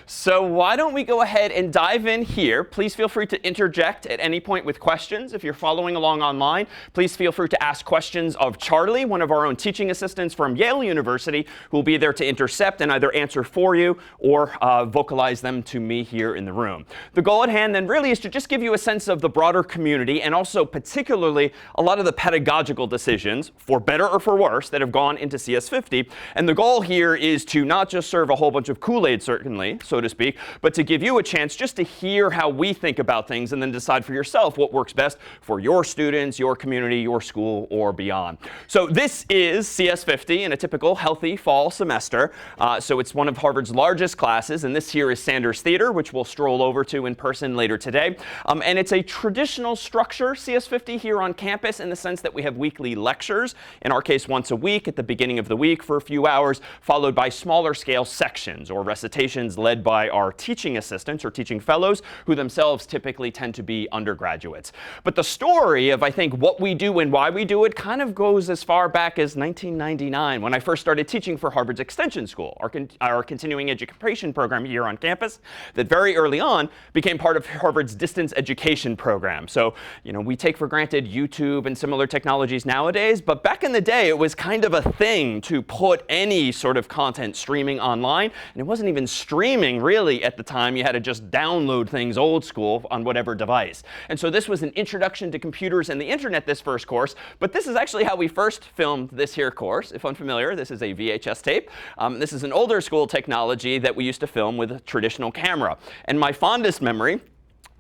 So why don't we go ahead and dive in here. Please feel free to interject at any point with questions. If you're following along online, please feel free to ask questions of Charlie, one of our own teaching assistants from Yale University, who will be there to intercept and either answer for you or vocalize them to me here in the room. The goal at hand then really is to just give you a sense of the broader community and also particularly a lot of the pedagogical decisions, for better or for worse, that have gone into CS50. And the goal here is to not just serve a whole bunch of Kool-Aid, certainly, so to speak, but to give you a chance just to hear how we think about things and then decide for yourself what works best for your students, your community, your school, or beyond. So this is CS50 in a typical healthy fall semester. So it's one of Harvard's largest classes. And this here is Sanders Theater, which we'll stroll over to in person later today. And it's a traditional structure, CS50, here on campus in the sense that we have weekly lectures, in our case once a week at the beginning of the week for a few hours, followed by smaller scale sections or recitations led by our teaching assistants or teaching fellows, who themselves typically tend to be undergraduates. But the story of, I think, what we do and why we do it kind of goes as far back as 1999, when I first started teaching for Harvard's Extension School, our continuing education program here on campus, that very early on became part of Harvard's distance education program. So, we take for granted YouTube and similar technologies nowadays, but back in the day, it was kind of a thing to put any sort of content streaming online. And it wasn't even streaming, really, at the time. You had to just download things old school on whatever device. And so this was an introduction to computers and the internet, this first course. But this is actually how we first filmed this here course. If unfamiliar, this is a VHS tape. This is an older school technology that we used to film with a traditional camera. And my fondest memory,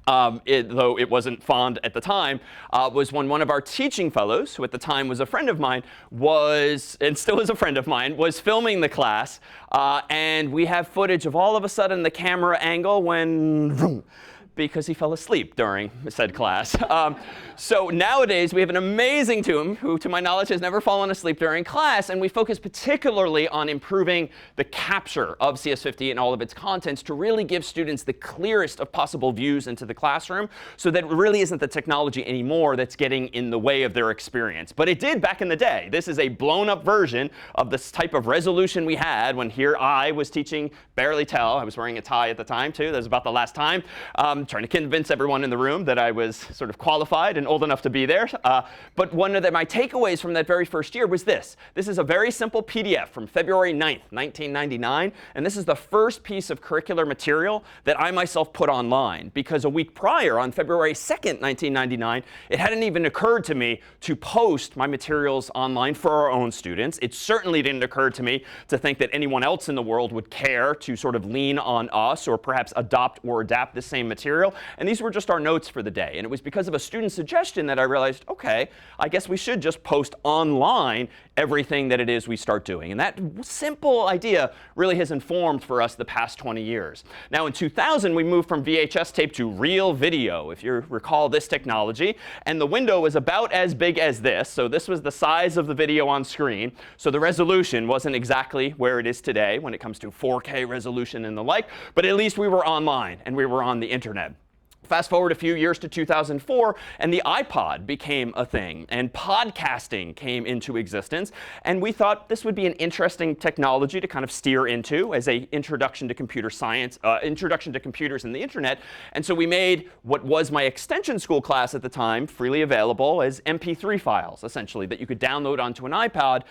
though it wasn't fond at the time, was when one of our teaching fellows, who at the time was a friend of mine, and still is a friend of mine, was filming the class. And we have footage of all of a sudden the camera angle when, vroom, because he fell asleep during said class. So nowadays, we have an amazing team who, to my knowledge, has never fallen asleep during class. And we focus particularly on improving the capture of CS50 and all of its contents to really give students the clearest of possible views into the classroom, so that it really isn't the technology anymore that's getting in the way of their experience. But it did back in the day. This is a blown up version of this type of resolution we had when here I was teaching, barely tell. I was wearing a tie at the time, too. That was about the last time. Trying to convince everyone in the room that I was sort of qualified and old enough to be there. But one of my takeaways from that very first year was this. This is a very simple PDF from February 9th, 1999. And this is the first piece of curricular material that I myself put online. Because a week prior, on February 2nd, 1999, it hadn't even occurred to me to post my materials online for our own students. It certainly didn't occur to me to think that anyone else in the world would care to sort of lean on us or perhaps adopt or adapt the same material. And these were just our notes for the day. And it was because of a student's suggestion that I realized, OK, I guess we should just post online everything that it is we start doing. And that simple idea really has informed for us the past 20 years. Now, in 2000, we moved from VHS tape to real video, if you recall this technology. And the window was about as big as this. So this was the size of the video on screen. So the resolution wasn't exactly where it is today when it comes to 4K resolution and the like. But at least we were online and we were on the internet. Fast forward a few years to 2004, and the iPod became a thing, and podcasting came into existence. And we thought this would be an interesting technology to kind of steer into as an introduction to computer science, introduction to computers and the internet. And so we made what was my extension school class at the time freely available as MP3 files, essentially, that you could download onto an iPod.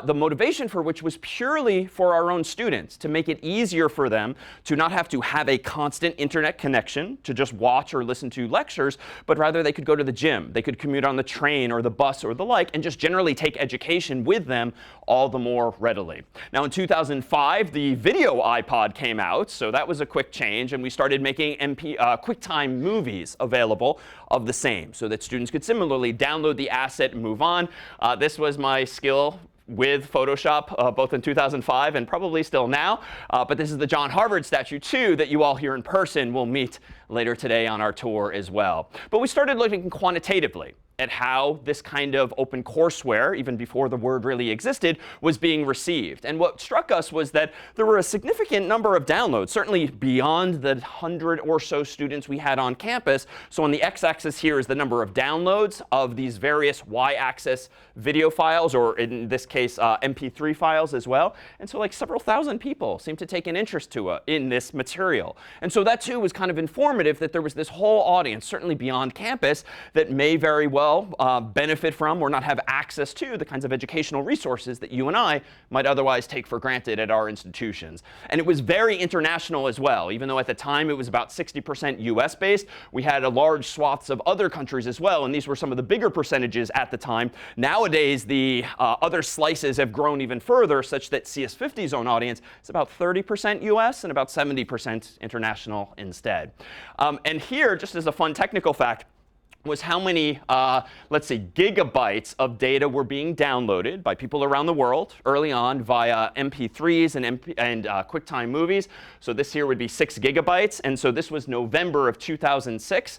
The motivation for which was purely for our own students, to make it easier for them to not have to have a constant internet connection to just watch or listen to lectures, but rather they could go to the gym. They could commute on the train or the bus or the like, and just generally take education with them all the more readily. Now, in 2005, the video iPod came out, so that was a quick change, and we started making QuickTime movies available of the same, so that students could similarly download the asset and move on. This was my skill with Photoshop, both in 2005 and probably still now. But this is the John Harvard statue, too, that you all here in person will meet later today on our tour as well. But we started looking quantitatively at how this kind of open courseware, even before the word really existed, was being received. And what struck us was that there were a significant number of downloads, certainly beyond the 100 or so students we had on campus. So on the x-axis here is the number of downloads of these various y-axis video files, or in this case, MP3 files as well. And so like several thousand people seemed to take an interest in this material. And so that too was kind of informative that there was this whole audience, certainly beyond campus, that may very well benefit from or not have access to the kinds of educational resources that you and I might otherwise take for granted at our institutions. And it was very international as well. Even though at the time it was about 60% US based, we had a large swaths of other countries as well. And these were some of the bigger percentages at the time. Nowadays, the other slices have grown even further, such that CS50's own audience is about 30% US and about 70% international instead. And here, just as a fun technical fact, was how many, let's say, gigabytes of data were being downloaded by people around the world early on via MP3s and QuickTime movies. So this here would be 6 gigabytes. And so this was November of 2006.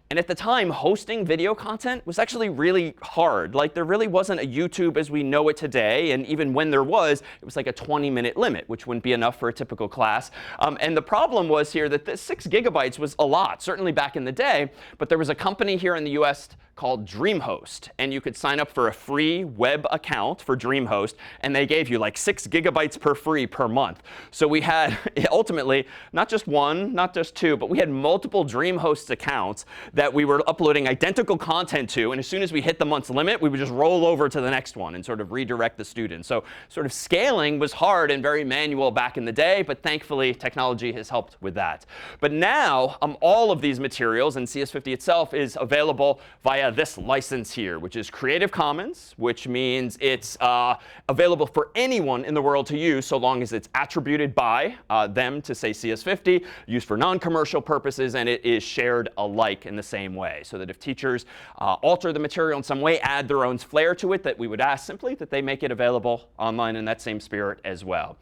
And at the time, hosting video content was actually really hard. Like, there really wasn't a YouTube as we know it today. And even when there was, it was like a 20-minute limit, which wouldn't be enough for a typical class. And the problem was here that the 6 gigabytes was a lot, certainly back in the day. But there was a company here in the US called DreamHost. And you could sign up for a free web account for DreamHost. And they gave you like 6 gigabytes per free per month. So we had ultimately not just one, not just two, but we had multiple DreamHost accounts that we were uploading identical content to. And as soon as we hit the month's limit, we would just roll over to the next one and sort of redirect the students. So sort of scaling was hard and very manual back in the day. But thankfully, technology has helped with that. But now, all of these materials, and CS50 itself, is available via this license here, which is Creative Commons, which means it's available for anyone in the world to use, so long as it's attributed by them to, say, CS50, used for non-commercial purposes, and it is shared alike in the same way. So that if teachers alter the material in some way, add their own flair to it, that we would ask simply that they make it available online in that same spirit as well.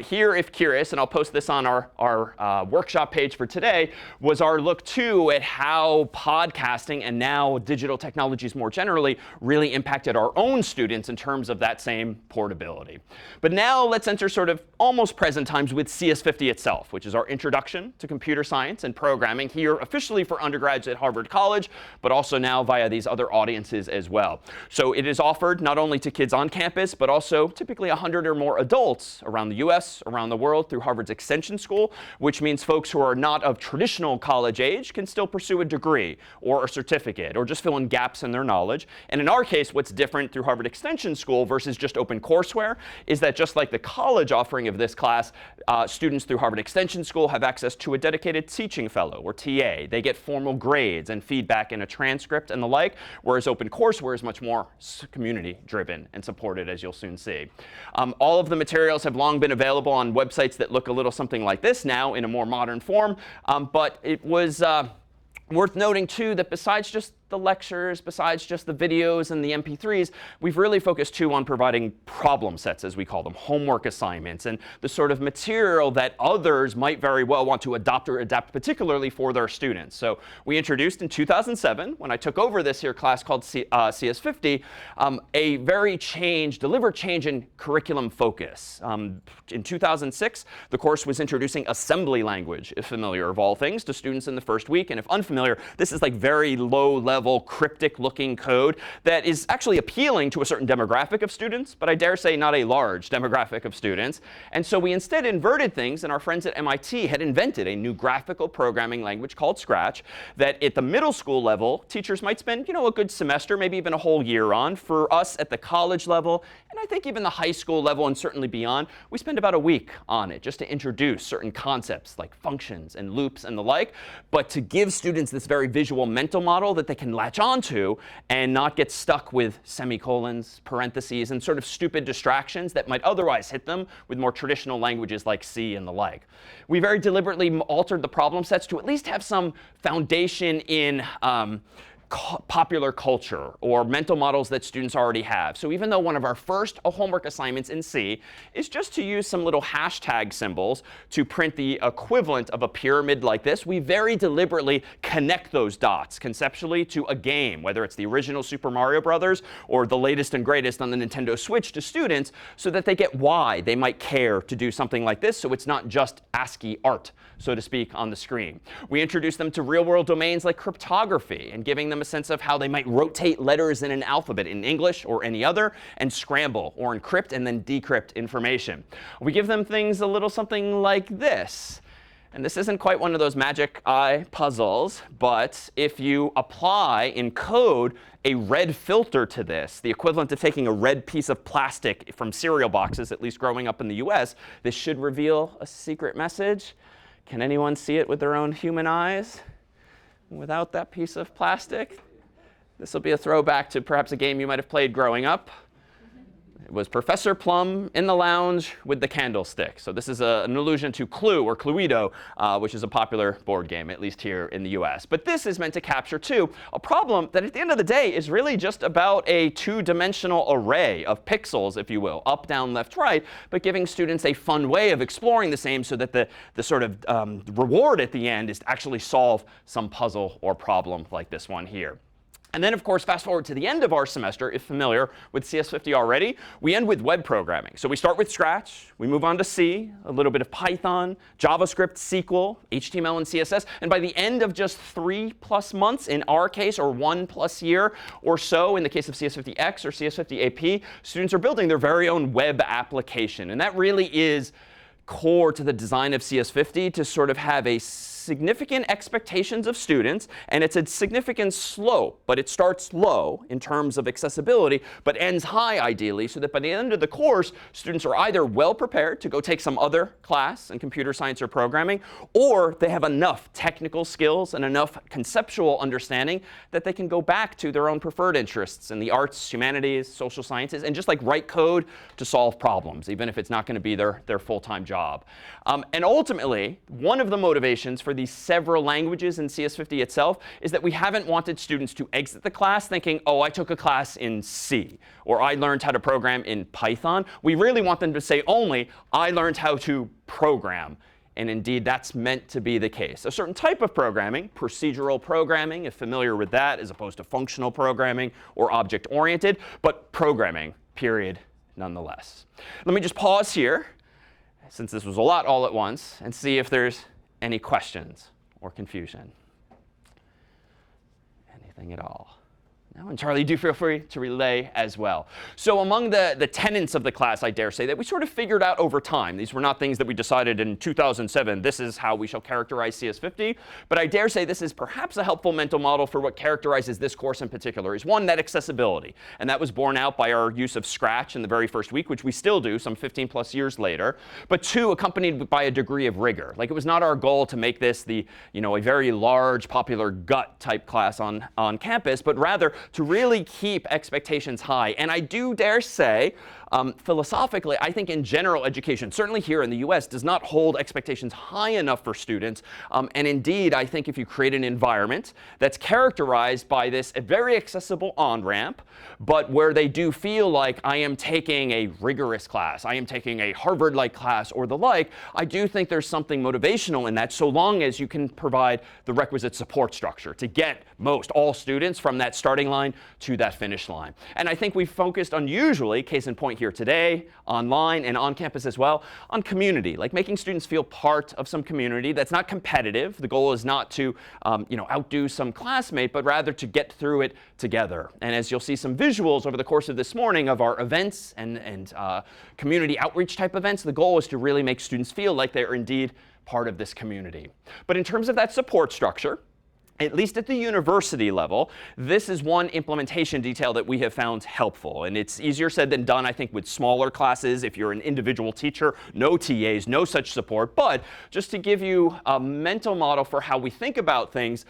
Here, if curious, and I'll post this on our workshop page for today, was our look too at how podcasting and now digital technologies more generally really impacted our own students in terms of that same portability. But now let's enter sort of almost present times with CS50 itself, which is our introduction to computer science and programming here officially for undergrads at Harvard College, but also now via these other audiences as well. So it is offered not only to kids on campus, but also typically 100 or more adults around the US, around the world through Harvard's Extension School, which means folks who are not of traditional college age can still pursue a degree or a certificate or just fill in gaps in their knowledge. And in our case, what's different through Harvard Extension School versus just OpenCourseWare is that just like the college offering of this class, students through Harvard Extension School have access to a dedicated teaching fellow, or TA. They get formal grades and feedback in a transcript and the like, whereas OpenCourseWare is much more community-driven and supported, as you'll soon see. All of the materials have long been available on websites that look a little something like this now in a more modern form. But it was worth noting, too, that besides just the lectures, besides just the videos and the MP3s, we've really focused too on providing problem sets, as we call them, homework assignments, and the sort of material that others might very well want to adopt or adapt particularly for their students. So we introduced in 2007, when I took over this here class called CS50, a very deliberate change in curriculum focus. In 2006, the course was introducing assembly language, if familiar of all things, to students in the first week. And if unfamiliar, this is like very low-level, cryptic-looking code that is actually appealing to a certain demographic of students, but I dare say not a large demographic of students. And so we instead inverted things, and our friends at MIT had invented a new graphical programming language called Scratch that at the middle school level, teachers might spend, a good semester, maybe even a whole year on. For us at the college level, and I think even the high school level and certainly beyond, we spend about a week on it just to introduce certain concepts like functions and loops and the like, but to give students this very visual mental model that they can latch onto and not get stuck with semicolons, parentheses, and sort of stupid distractions that might otherwise hit them with more traditional languages like C and the like. We very deliberately altered the problem sets to at least have some foundation in popular culture or mental models that students already have. So even though one of our first homework assignments in C is just to use some little hashtag symbols to print the equivalent of a pyramid like this, we very deliberately connect those dots conceptually to a game, whether it's the original Super Mario Brothers or the latest and greatest on the Nintendo Switch, to students so that they get why they might care to do something like this, so it's not just ASCII art, so to speak, on the screen. We introduce them to real-world domains like cryptography and giving them a sense of how they might rotate letters in an alphabet in English or any other and scramble or encrypt and then decrypt information. We give them things a little something like this. And this isn't quite one of those magic eye puzzles, but if you apply in code a red filter to this, the equivalent of taking a red piece of plastic from cereal boxes, at least growing up in the US, this should reveal a secret message. Can anyone see it with their own human eyes without that piece of plastic? This will be a throwback to perhaps a game you might have played growing up. It was Professor Plum in the lounge with the candlestick. So this is an allusion to Clue or Cluedo, which is a popular board game, at least here in the US. But this is meant to capture, too, a problem that at the end of the day is really just about a two-dimensional array of pixels, if you will, up, down, left, right, but giving students a fun way of exploring the same so that the sort of reward at the end is to actually solve some puzzle or problem like this one here. And then, of course, fast forward to the end of our semester, if familiar with CS50 already, we end with web programming. So we start with Scratch. We move on to C, a little bit of Python, JavaScript, SQL, HTML, and CSS. And by the end of just 3+ months, in our case, or 1+ year or so, in the case of CS50X or CS50 AP, students are building their very own web application. And that really is core to the design of CS50, to sort of have a significant expectations of students, and it's a significant slope, but it starts low in terms of accessibility, but ends high ideally, so that by the end of the course, students are either well prepared to go take some other class in computer science or programming, or they have enough technical skills and enough conceptual understanding that they can go back to their own preferred interests in the arts, humanities, social sciences, and just like write code to solve problems, even if it's not going to be their full-time job. And ultimately, one of the motivations for these several languages in CS50 itself is that we haven't wanted students to exit the class thinking, oh, I took a class in C, or I learned how to program in Python. We really want them to say only, I learned how to program. And indeed, that's meant to be the case. A certain type of programming, procedural programming, if familiar with that, as opposed to functional programming or object-oriented, but programming, period, nonetheless. Let me just pause here, since this was a lot all at once, and see if there's any questions or confusion. Anything at all? No? And Charlie, do feel free to relay as well. So among the tenets of the class, I dare say, that we sort of figured out over time. These were not things that we decided in 2007, this is how we shall characterize CS50. But I dare say this is perhaps a helpful mental model for what characterizes this course in particular, is one, that accessibility. And that was borne out by our use of Scratch in the very first week, which we still do some 15+ years later. But two, accompanied by a degree of rigor. Like, it was not our goal to make this a very large, popular gut type class on campus, but rather to really keep expectations high. And I do dare say, philosophically, I think in general education, certainly here in the US, does not hold expectations high enough for students. And indeed, I think if you create an environment that's characterized by this very accessible on-ramp, but where they do feel like I am taking a rigorous class, I am taking a Harvard-like class or the like, I do think there's something motivational in that, so long as you can provide the requisite support structure to get all students from that starting line to that finish line. And I think we've focused unusually, case in point here today, online and on campus as well, on community, like making students feel part of some community that's not competitive. The goal is not to outdo some classmate, but rather to get through it together. And as you'll see some visuals over the course of this morning of our events and community outreach type events, the goal is to really make students feel like they're indeed part of this community. But in terms of that support structure, at least at the university level, this is one implementation detail that we have found helpful. And it's easier said than done, I think, with smaller classes. If you're an individual teacher, no TAs, no such support. But just to give you a mental model for how we think about things,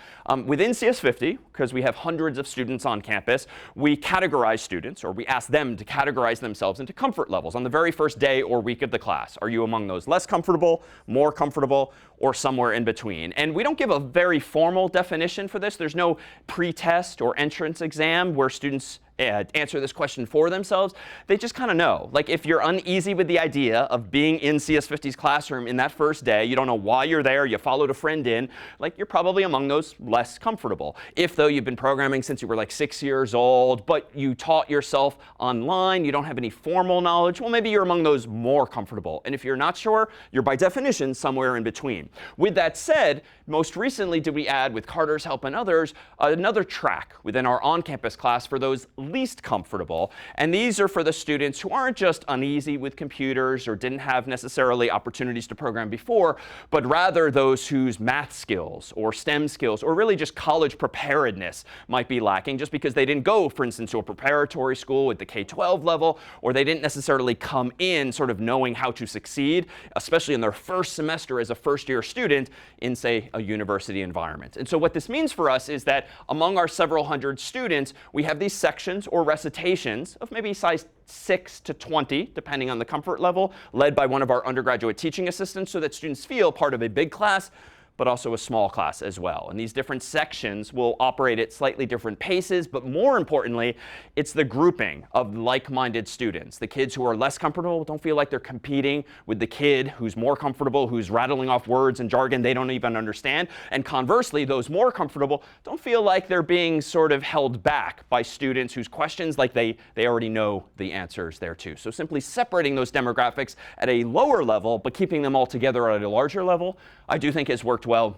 within CS50, because we have hundreds of students on campus, we categorize students, or we ask them to categorize themselves into comfort levels on the very first day or week of the class. Are you among those less comfortable, more comfortable, or somewhere in between? And we don't give a very formal definition definition for this. There's no pre-test or entrance exam where students answer this question for themselves. They just kind of know. Like if you're uneasy with the idea of being in CS50's classroom in that first day, you don't know why you're there, you followed a friend in, like you're probably among those less comfortable. If though you've been programming since you were like 6 years old, but you taught yourself online, you don't have any formal knowledge, well, maybe you're among those more comfortable. And if you're not sure, you're by definition somewhere in between. With that said, most recently did we add, with Carter's help and others, another track within our on-campus class for those least comfortable. And these are for the students who aren't just uneasy with computers or didn't have necessarily opportunities to program before, but rather those whose math skills or STEM skills or really just college preparedness might be lacking just because they didn't go, for instance, to a preparatory school at the K-12 level, or they didn't necessarily come in sort of knowing how to succeed, especially in their first semester as a first-year student in, say, a university environment. And so what this means for us is that among our several hundred students, we have these sections or recitations of maybe size 6 to 20, depending on the comfort level, led by one of our undergraduate teaching assistants so that students feel part of a big class, but also a small class as well. And these different sections will operate at slightly different paces, but more importantly, it's the grouping of like-minded students. The kids who are less comfortable don't feel like they're competing with the kid who's more comfortable, who's rattling off words and jargon they don't even understand. And conversely, those more comfortable don't feel like they're being sort of held back by students whose questions, like they already know the answers there too. So simply separating those demographics at a lower level, but keeping them all together at a larger level, I do think has worked well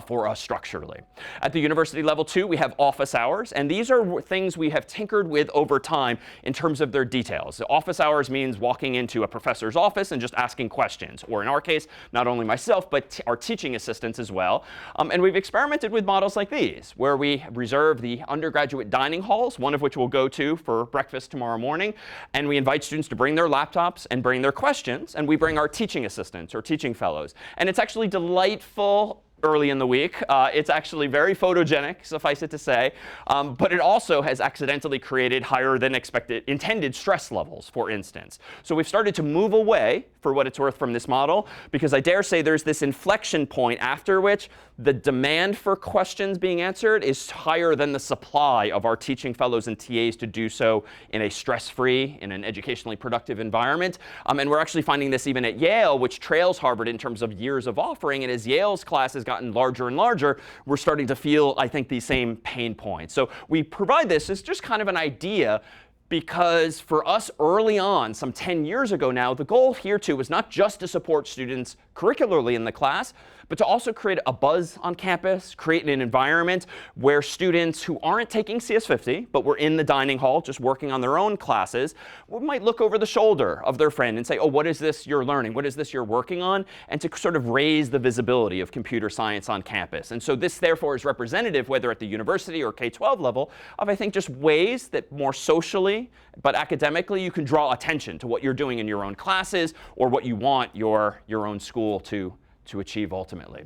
for us structurally. At the university level too, we have office hours, and these are things we have tinkered with over time in terms of their details. So office hours means walking into a professor's office and just asking questions, or in our case, not only myself, but our teaching assistants as well. And we've experimented with models like these, where we reserve the undergraduate dining halls, one of which we'll go to for breakfast tomorrow morning, and we invite students to bring their laptops and bring their questions, and we bring our teaching assistants or teaching fellows. And it's actually delightful early in the week. It's actually very photogenic, suffice it to say, but it also has accidentally created higher than intended stress levels, for instance. So we've started to move away, for what it's worth, from this model, because I dare say there's this inflection point after which the demand for questions being answered is higher than the supply of our teaching fellows and TAs to do so in a stress-free, in an educationally productive environment. And we're actually finding this even at Yale, which trails Harvard in terms of years of offering. And as Yale's class has gotten larger and larger, we're starting to feel, I think, these same pain points. So we provide this as just kind of an idea, because for us early on, some 10 years ago now, the goal here too was not just to support students curricularly in the class, but to also create a buzz on campus, create an environment where students who aren't taking CS50, but were in the dining hall just working on their own classes, might look over the shoulder of their friend and say, oh, what is this you're learning? What is this you're working on? And to sort of raise the visibility of computer science on campus. And so this, therefore, is representative, whether at the university or K-12 level, of, I think, just ways that more socially, but academically, you can draw attention to what you're doing in your own classes or what you want your own school to achieve ultimately.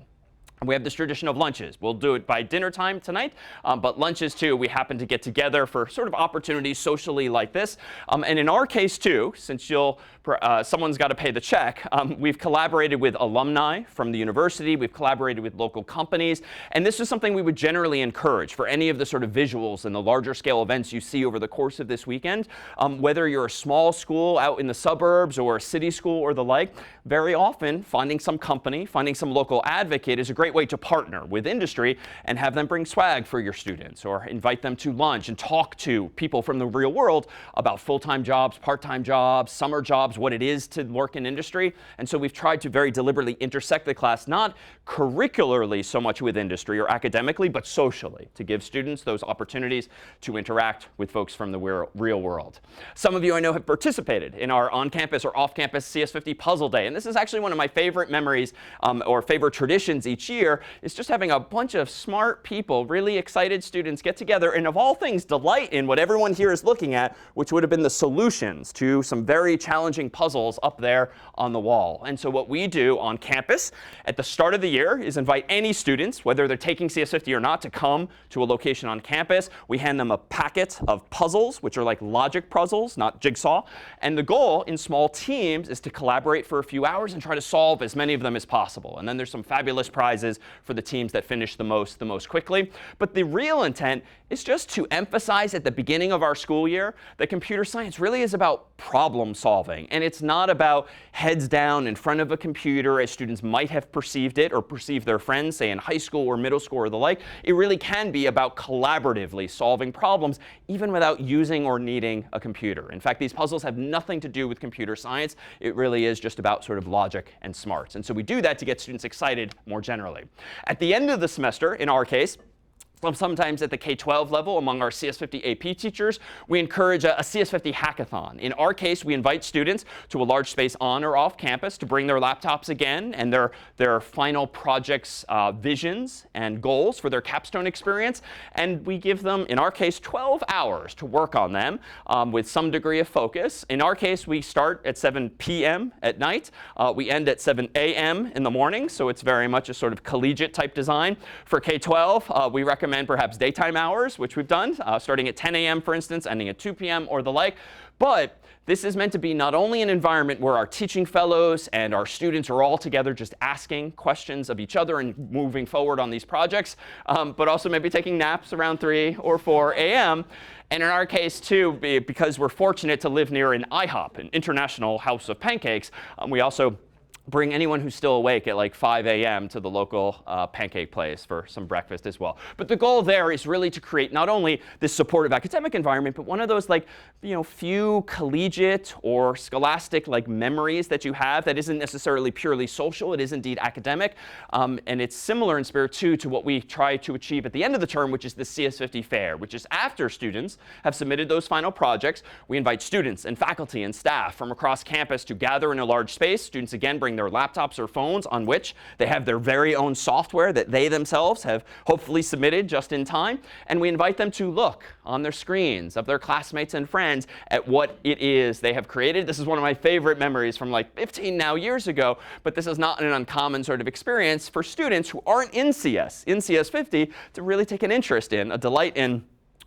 We have this tradition of lunches. We'll do it by dinner time tonight, but lunches too, we happen to get together for sort of opportunities socially like this. And in our case too, since someone's got to pay the check, we've collaborated with alumni from the university. We've collaborated with local companies. And this is something we would generally encourage for any of the sort of visuals and the larger scale events you see over the course of this weekend. Whether you're a small school out in the suburbs or a city school or the like, very often finding some company, finding some local advocate is a great way to partner with industry and have them bring swag for your students, or invite them to lunch and talk to people from the real world about full-time jobs, part-time jobs, summer jobs, what it is to work in industry. And so we've tried to very deliberately intersect the class, not curricularly so much with industry or academically, but socially, to give students those opportunities to interact with folks from the real world. Some of you I know have participated in our on-campus or off-campus CS50 Puzzle Day. And this is actually one of my favorite memories or favorite traditions each year, is just having a bunch of smart people, really excited students get together and, of all things, delight in what everyone here is looking at, which would have been the solutions to some very challenging puzzles up there on the wall. And so what we do on campus at the start of the year is invite any students, whether they're taking CS50 or not, to come to a location on campus. We hand them a packet of puzzles, which are like logic puzzles, not jigsaw. And the goal in small teams is to collaborate for a few hours and try to solve as many of them as possible. And then there's some fabulous prizes prizes for the teams that finish the most quickly. But the real intent is just to emphasize at the beginning of our school year that computer science really is about problem solving. And it's not about heads down in front of a computer as students might have perceived it or perceived their friends, say in high school or middle school or the like. It really can be about collaboratively solving problems, even without using or needing a computer. In fact, these puzzles have nothing to do with computer science. It really is just about sort of logic and smarts. And so we do that to get students excited more generally. At the end of the semester, in our case, sometimes at the K-12 level among our CS50 AP teachers, we encourage a CS50 Hackathon. In our case, we invite students to a large space on or off campus to bring their laptops again and their final projects, visions and goals for their capstone experience. And we give them, in our case, 12 hours to work on them with some degree of focus. In our case, we start at 7 p.m. at night. We end at 7 a.m. in the morning. So it's very much a sort of collegiate type design. For K-12, we recommend perhaps daytime hours, which we've done, starting at 10 a.m., for instance, ending at 2 p.m. or the like. But this is meant to be not only an environment where our teaching fellows and our students are all together just asking questions of each other and moving forward on these projects, but also maybe taking naps around 3 or 4 a.m. And in our case, too, because we're fortunate to live near an IHOP, an International House of Pancakes, we also bring anyone who's still awake at like 5 a.m. to the local pancake place for some breakfast as well. But the goal there is really to create not only this supportive academic environment, but one of those few collegiate or scholastic memories that you have that isn't necessarily purely social. It is indeed academic. And it's similar in spirit, too, to what we try to achieve at the end of the term, which is the CS50 Fair, which is after students have submitted those final projects. We invite students and faculty and staff from across campus to gather in a large space. Students, again, bring their laptops or phones on which they have their very own software that they themselves have hopefully submitted just in time. And we invite them to look on their screens of their classmates and friends at what it is they have created. This is one of my favorite memories from 15 now years ago. But this is not an uncommon sort of experience for students who aren't in CS50, to really take an interest in, a delight in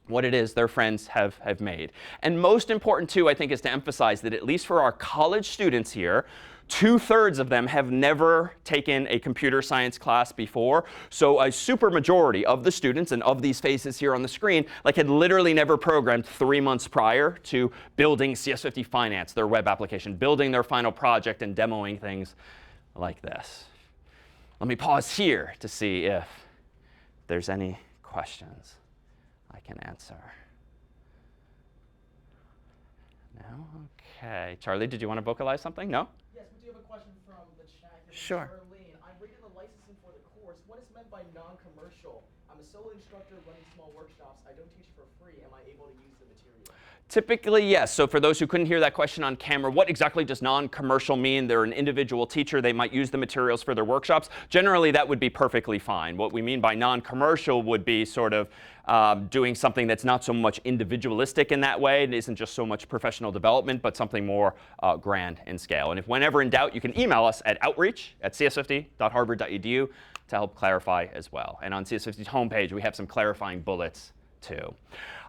what it is their friends have made. And most important, too, I think, is to emphasize that at least for our college students here, 2/3 of them have never taken a computer science class before. So a super majority of the students and of these faces here on the screen had literally never programmed 3 months prior to building CS50 Finance, their web application, building their final project and demoing things like this. Let me pause here to see if there's any questions I can answer. No? OK. Charlie, did you want to vocalize something? No? Yes, we do have a question from the chat here. Sure. Arlene, I rated the licensing for the course. What is meant by non-commercial? I'm a solo instructor running small workshops. I don't teach for free. Am I able to use the material? Typically, yes. So for those who couldn't hear that question on camera, what exactly does non-commercial mean? They're an individual teacher. They might use the materials for their workshops. Generally, that would be perfectly fine. What we mean by non-commercial would be sort of doing something that's not so much individualistic in that way. It isn't just so much professional development, but something more grand in scale. And if whenever in doubt, you can email us at outreach@cs50.harvard.edu to help clarify as well. And on CS50's homepage, we have some clarifying bullets, too.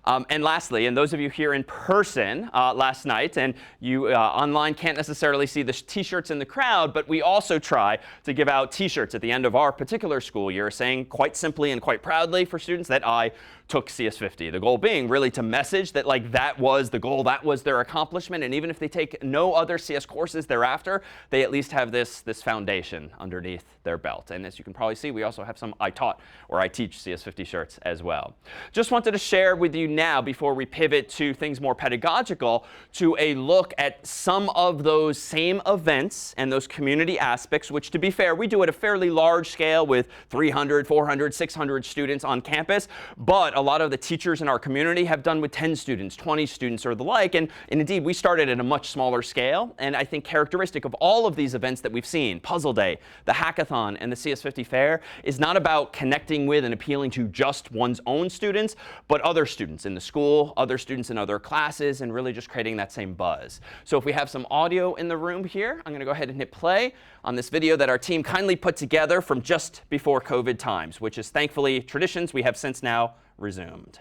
And lastly, and those of you here in person last night, and you online can't necessarily see the T-shirts in the crowd, but we also try to give out T-shirts at the end of our particular school year saying quite simply and quite proudly for students that I took CS50. The goal being really to message that that was the goal, that was their accomplishment. And even if they take no other CS courses thereafter, they at least have this foundation underneath their belt. And as you can probably see, we also have some I taught or I teach CS50 shirts as well. Just wanted to share with you now, before we pivot to things more pedagogical, to a look at some of those same events and those community aspects, which, to be fair, we do at a fairly large scale with 300, 400, 600 students on campus. But a lot of the teachers in our community have done with 10 students, 20 students, or the like. And indeed, we started at a much smaller scale. And I think characteristic of all of these events that we've seen, Puzzle Day, the Hackathon, and the CS50 Fair, is not about connecting with and appealing to just one's own students, but other students in the school, other students in other classes, and really just creating that same buzz. So if we have some audio in the room here, I'm going to go ahead and hit play on this video that our team kindly put together from just before COVID times, which is thankfully traditions we have since now resumed.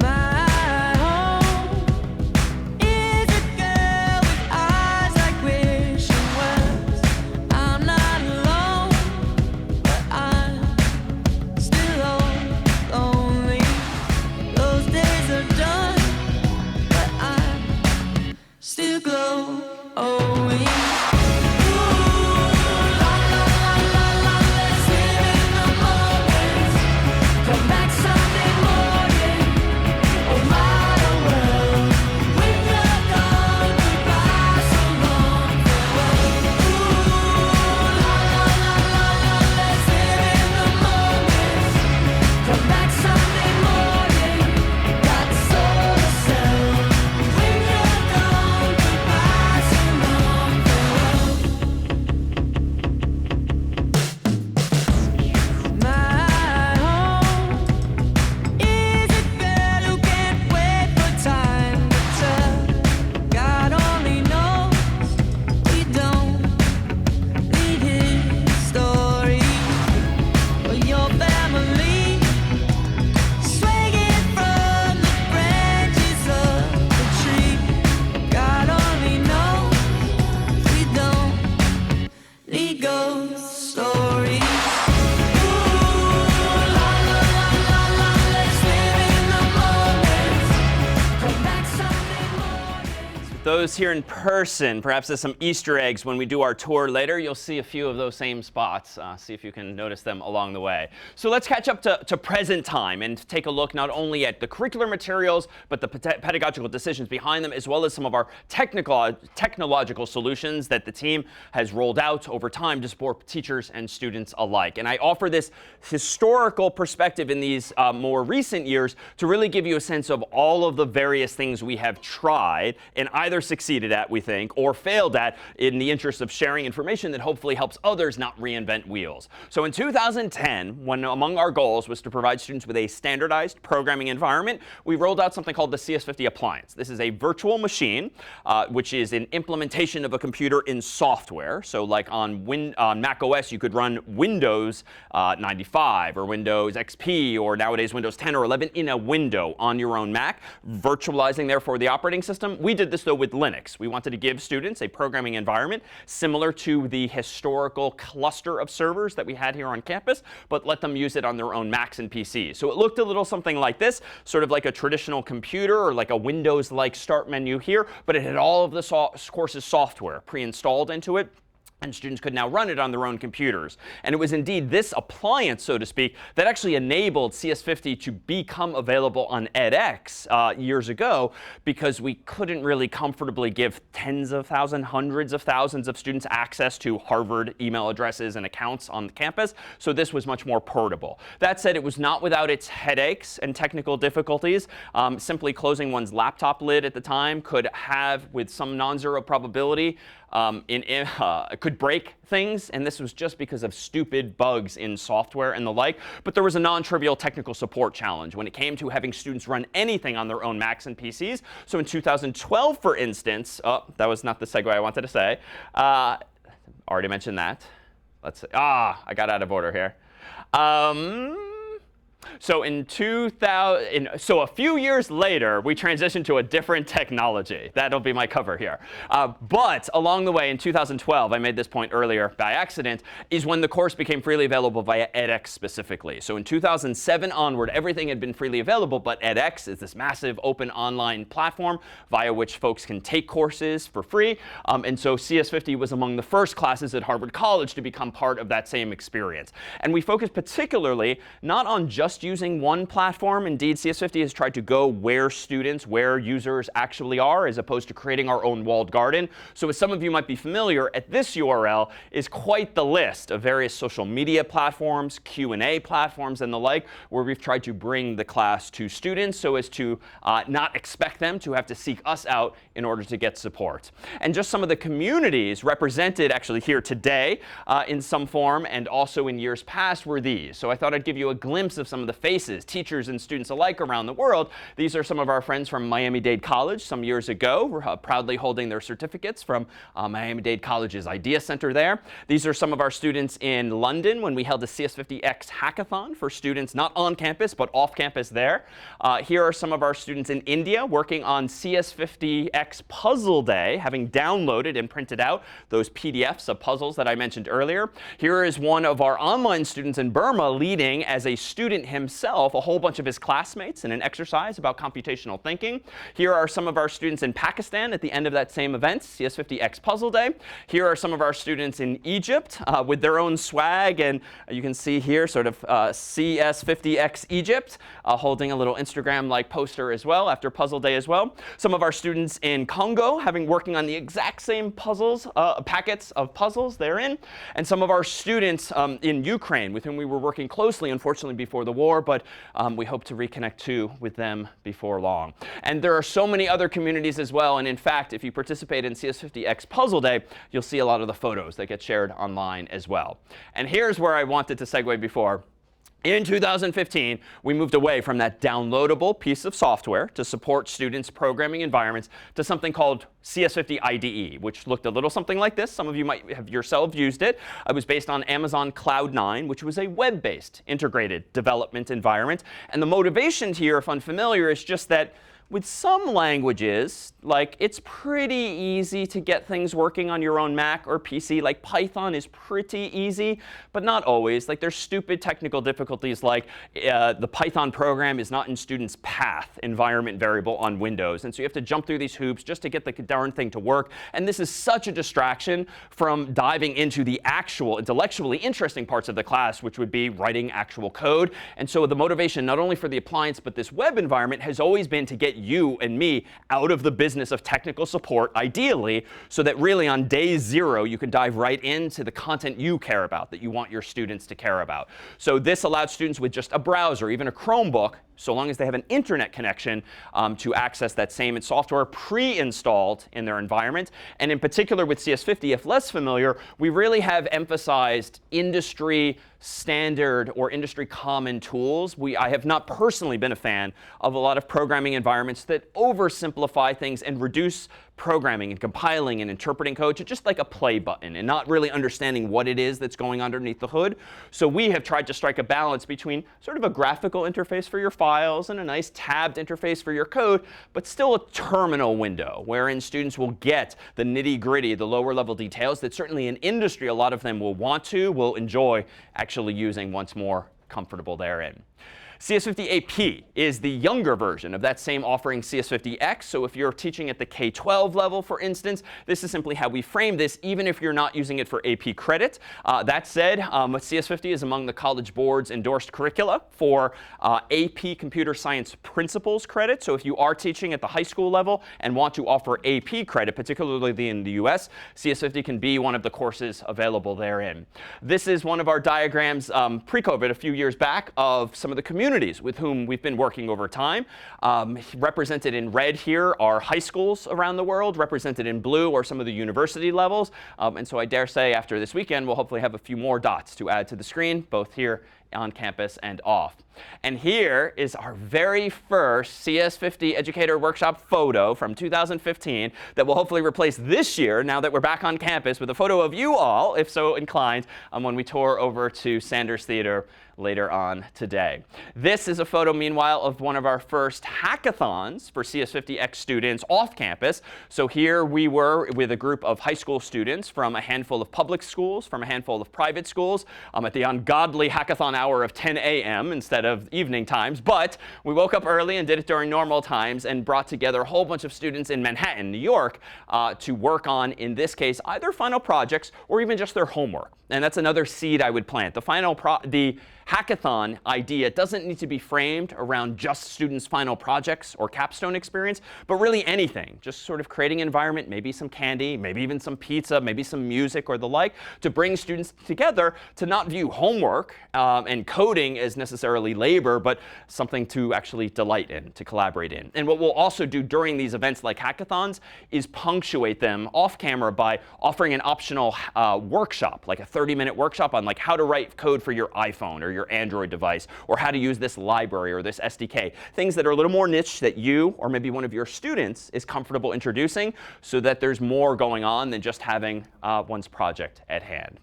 My home Those here in person, perhaps there's some Easter eggs when we do our tour later. You'll see a few of those same spots. See if you can notice them along the way. So let's catch up to present time and take a look not only at the curricular materials, but the pedagogical decisions behind them, as well as some of our technological solutions that the team has rolled out over time to support teachers and students alike. And I offer this historical perspective in these more recent years to really give you a sense of all of the various things we have tried and either succeeded at, we think, or failed at in the interest of sharing information that hopefully helps others not reinvent wheels. So in 2010, when among our goals was to provide students with a standardized programming environment, we rolled out something called the CS50 Appliance. This is a virtual machine, which is an implementation of a computer in software. So like on Mac OS, you could run Windows 95 or Windows XP or nowadays Windows 10 or 11 in a window on your own Mac, virtualizing therefore the operating system. We did this though with Linux. We wanted to give students a programming environment similar to the historical cluster of servers that we had here on campus, but let them use it on their own Macs and PCs. So it looked a little something like this, sort of like a traditional computer or like a Windows-like start menu here, but it had all of the course's software pre-installed into it. And students could now run it on their own computers. And it was indeed this appliance, so to speak, that actually enabled CS50 to become available on edX years ago, because we couldn't really comfortably give tens of thousands, hundreds of thousands of students access to Harvard email addresses and accounts on the campus. So this was much more portable. That said, it was not without its headaches and technical difficulties. Simply closing one's laptop lid at the time could have, with some non-zero probability, could break things, and this was just because of stupid bugs in software and the like. But there was a non-trivial technical support challenge when it came to having students run anything on their own Macs and PCs. So in 2012, for instance, that was not the segue I wanted to say. Already mentioned that. Let's see. I got out of order here. So so a few years later, we transitioned to a different technology. That'll be my cover here. But along the way, in 2012, I made this point earlier by accident, is when the course became freely available via edX specifically. So in 2007 onward, everything had been freely available, but edX is this massive open online platform via which folks can take courses for free. And so CS50 was among the first classes at Harvard College to become part of that same experience. And we focused particularly not on just using one platform. Indeed, CS50 has tried to go where users actually are, as opposed to creating our own walled garden. So as some of you might be familiar, at this URL is quite the list of various social media platforms, Q&A platforms, and the like, where we've tried to bring the class to students so as to not expect them to have to seek us out in order to get support. And just some of the communities represented actually here today in some form and also in years past were these. So I thought I'd give you a glimpse of some of the faces, teachers and students alike around the world. These are some of our friends from Miami-Dade College some years ago, proudly holding their certificates from Miami-Dade College's Idea Center there. These are some of our students in London when we held the CS50 Hackathon for students not on campus, but off campus there. Here are some of our students in India working on CS50 Puzzle Day, having downloaded and printed out those PDFs of puzzles that I mentioned earlier. Here is one of our online students in Burma leading as a student himself a whole bunch of his classmates in an exercise about computational thinking. Here are some of our students in Pakistan at the end of that same event, CS50 Puzzle Day. Here are some of our students in Egypt with their own swag, and you can see here sort of CS50 Egypt holding a little Instagram-like poster as well after Puzzle Day as well. Some of our students in Congo working on the exact same puzzles, packets of puzzles therein. And some of our students in Ukraine with whom we were working closely, unfortunately, before the war, but we hope to reconnect too with them before long. And there are so many other communities as well. And in fact, if you participate in CS50 Puzzle Day, you'll see a lot of the photos that get shared online as well. And here's where I wanted to segue before. In 2015, we moved away from that downloadable piece of software to support students' programming environments to something called CS50 IDE, which looked a little something like this. Some of you might have yourself used it. It was based on Amazon Cloud 9, which was a web-based integrated development environment. And the motivation here, if unfamiliar, is just that With some languages, like it's pretty easy to get things working on your own Mac or PC. Like Python is pretty easy, but not always. Like there's stupid technical difficulties like the Python program is not in student's path environment variable on Windows. And so you have to jump through these hoops just to get the darn thing to work. And this is such a distraction from diving into the actual intellectually interesting parts of the class, which would be writing actual code. And so the motivation not only for the appliance, but this web environment has always been to get you and me out of the business of technical support, ideally, so that really on day 0, you can dive right into the content you care about, that you want your students to care about. So this allowed students with just a browser, even a Chromebook, so long as they have an internet connection, to access that same software pre-installed in their environment. And in particular with CS50, if less familiar, we really have emphasized industry standard or industry common tools. I have not personally been a fan of a lot of programming environments that oversimplify things and reduce programming and compiling and interpreting code to just like a play button and not really understanding what it is that's going underneath the hood. So we have tried to strike a balance between sort of a graphical interface for your files and a nice tabbed interface for your code, but still a terminal window wherein students will get the nitty-gritty, the lower level details that certainly in industry a lot of them will enjoy actually using once more comfortable therein. CS50 AP is the younger version of that same offering CS50X. So if you're teaching at the K-12 level, for instance, this is simply how we frame this, even if you're not using it for AP credit. That said, CS50 is among the College Board's endorsed curricula for AP Computer Science Principles credit. So if you are teaching at the high school level and want to offer AP credit, particularly in the US, CS50 can be one of the courses available therein. This is one of our diagrams pre-COVID a few years back of some of the communities with whom we've been working over time. Represented in red here are high schools around the world. Represented in blue are some of the university levels. And so I dare say after this weekend, we'll hopefully have a few more dots to add to the screen, both here on campus and off. And here is our very first CS50 Educator Workshop photo from 2015 that will hopefully replace this year, now that we're back on campus, with a photo of you all, if so inclined, when we tour over to Sanders Theater later on today. This is a photo, meanwhile, of one of our first hackathons for CS50X students off campus. So here we were with a group of high school students from a handful of public schools, from a handful of private schools, at the ungodly hackathon hour of 10 a.m. instead of evening times. But we woke up early and did it during normal times and brought together a whole bunch of students in Manhattan, New York, to work on, in this case, either final projects or even just their homework. And that's another seed I would plant. The hackathon idea doesn't need to be framed around just students' final projects or capstone experience, but really anything. Just sort of creating an environment, maybe some candy, maybe even some pizza, maybe some music or the like, to bring students together to not view homework and coding as necessarily labor, but something to actually delight in, to collaborate in. And what we'll also do during these events like hackathons is punctuate them off camera by offering an optional workshop, like a 30-minute workshop on like how to write code for your iPhone or your Android device, or how to use this library or this SDK. Things that are a little more niche that you or maybe one of your students is comfortable introducing, so that there's more going on than just having one's project at hand.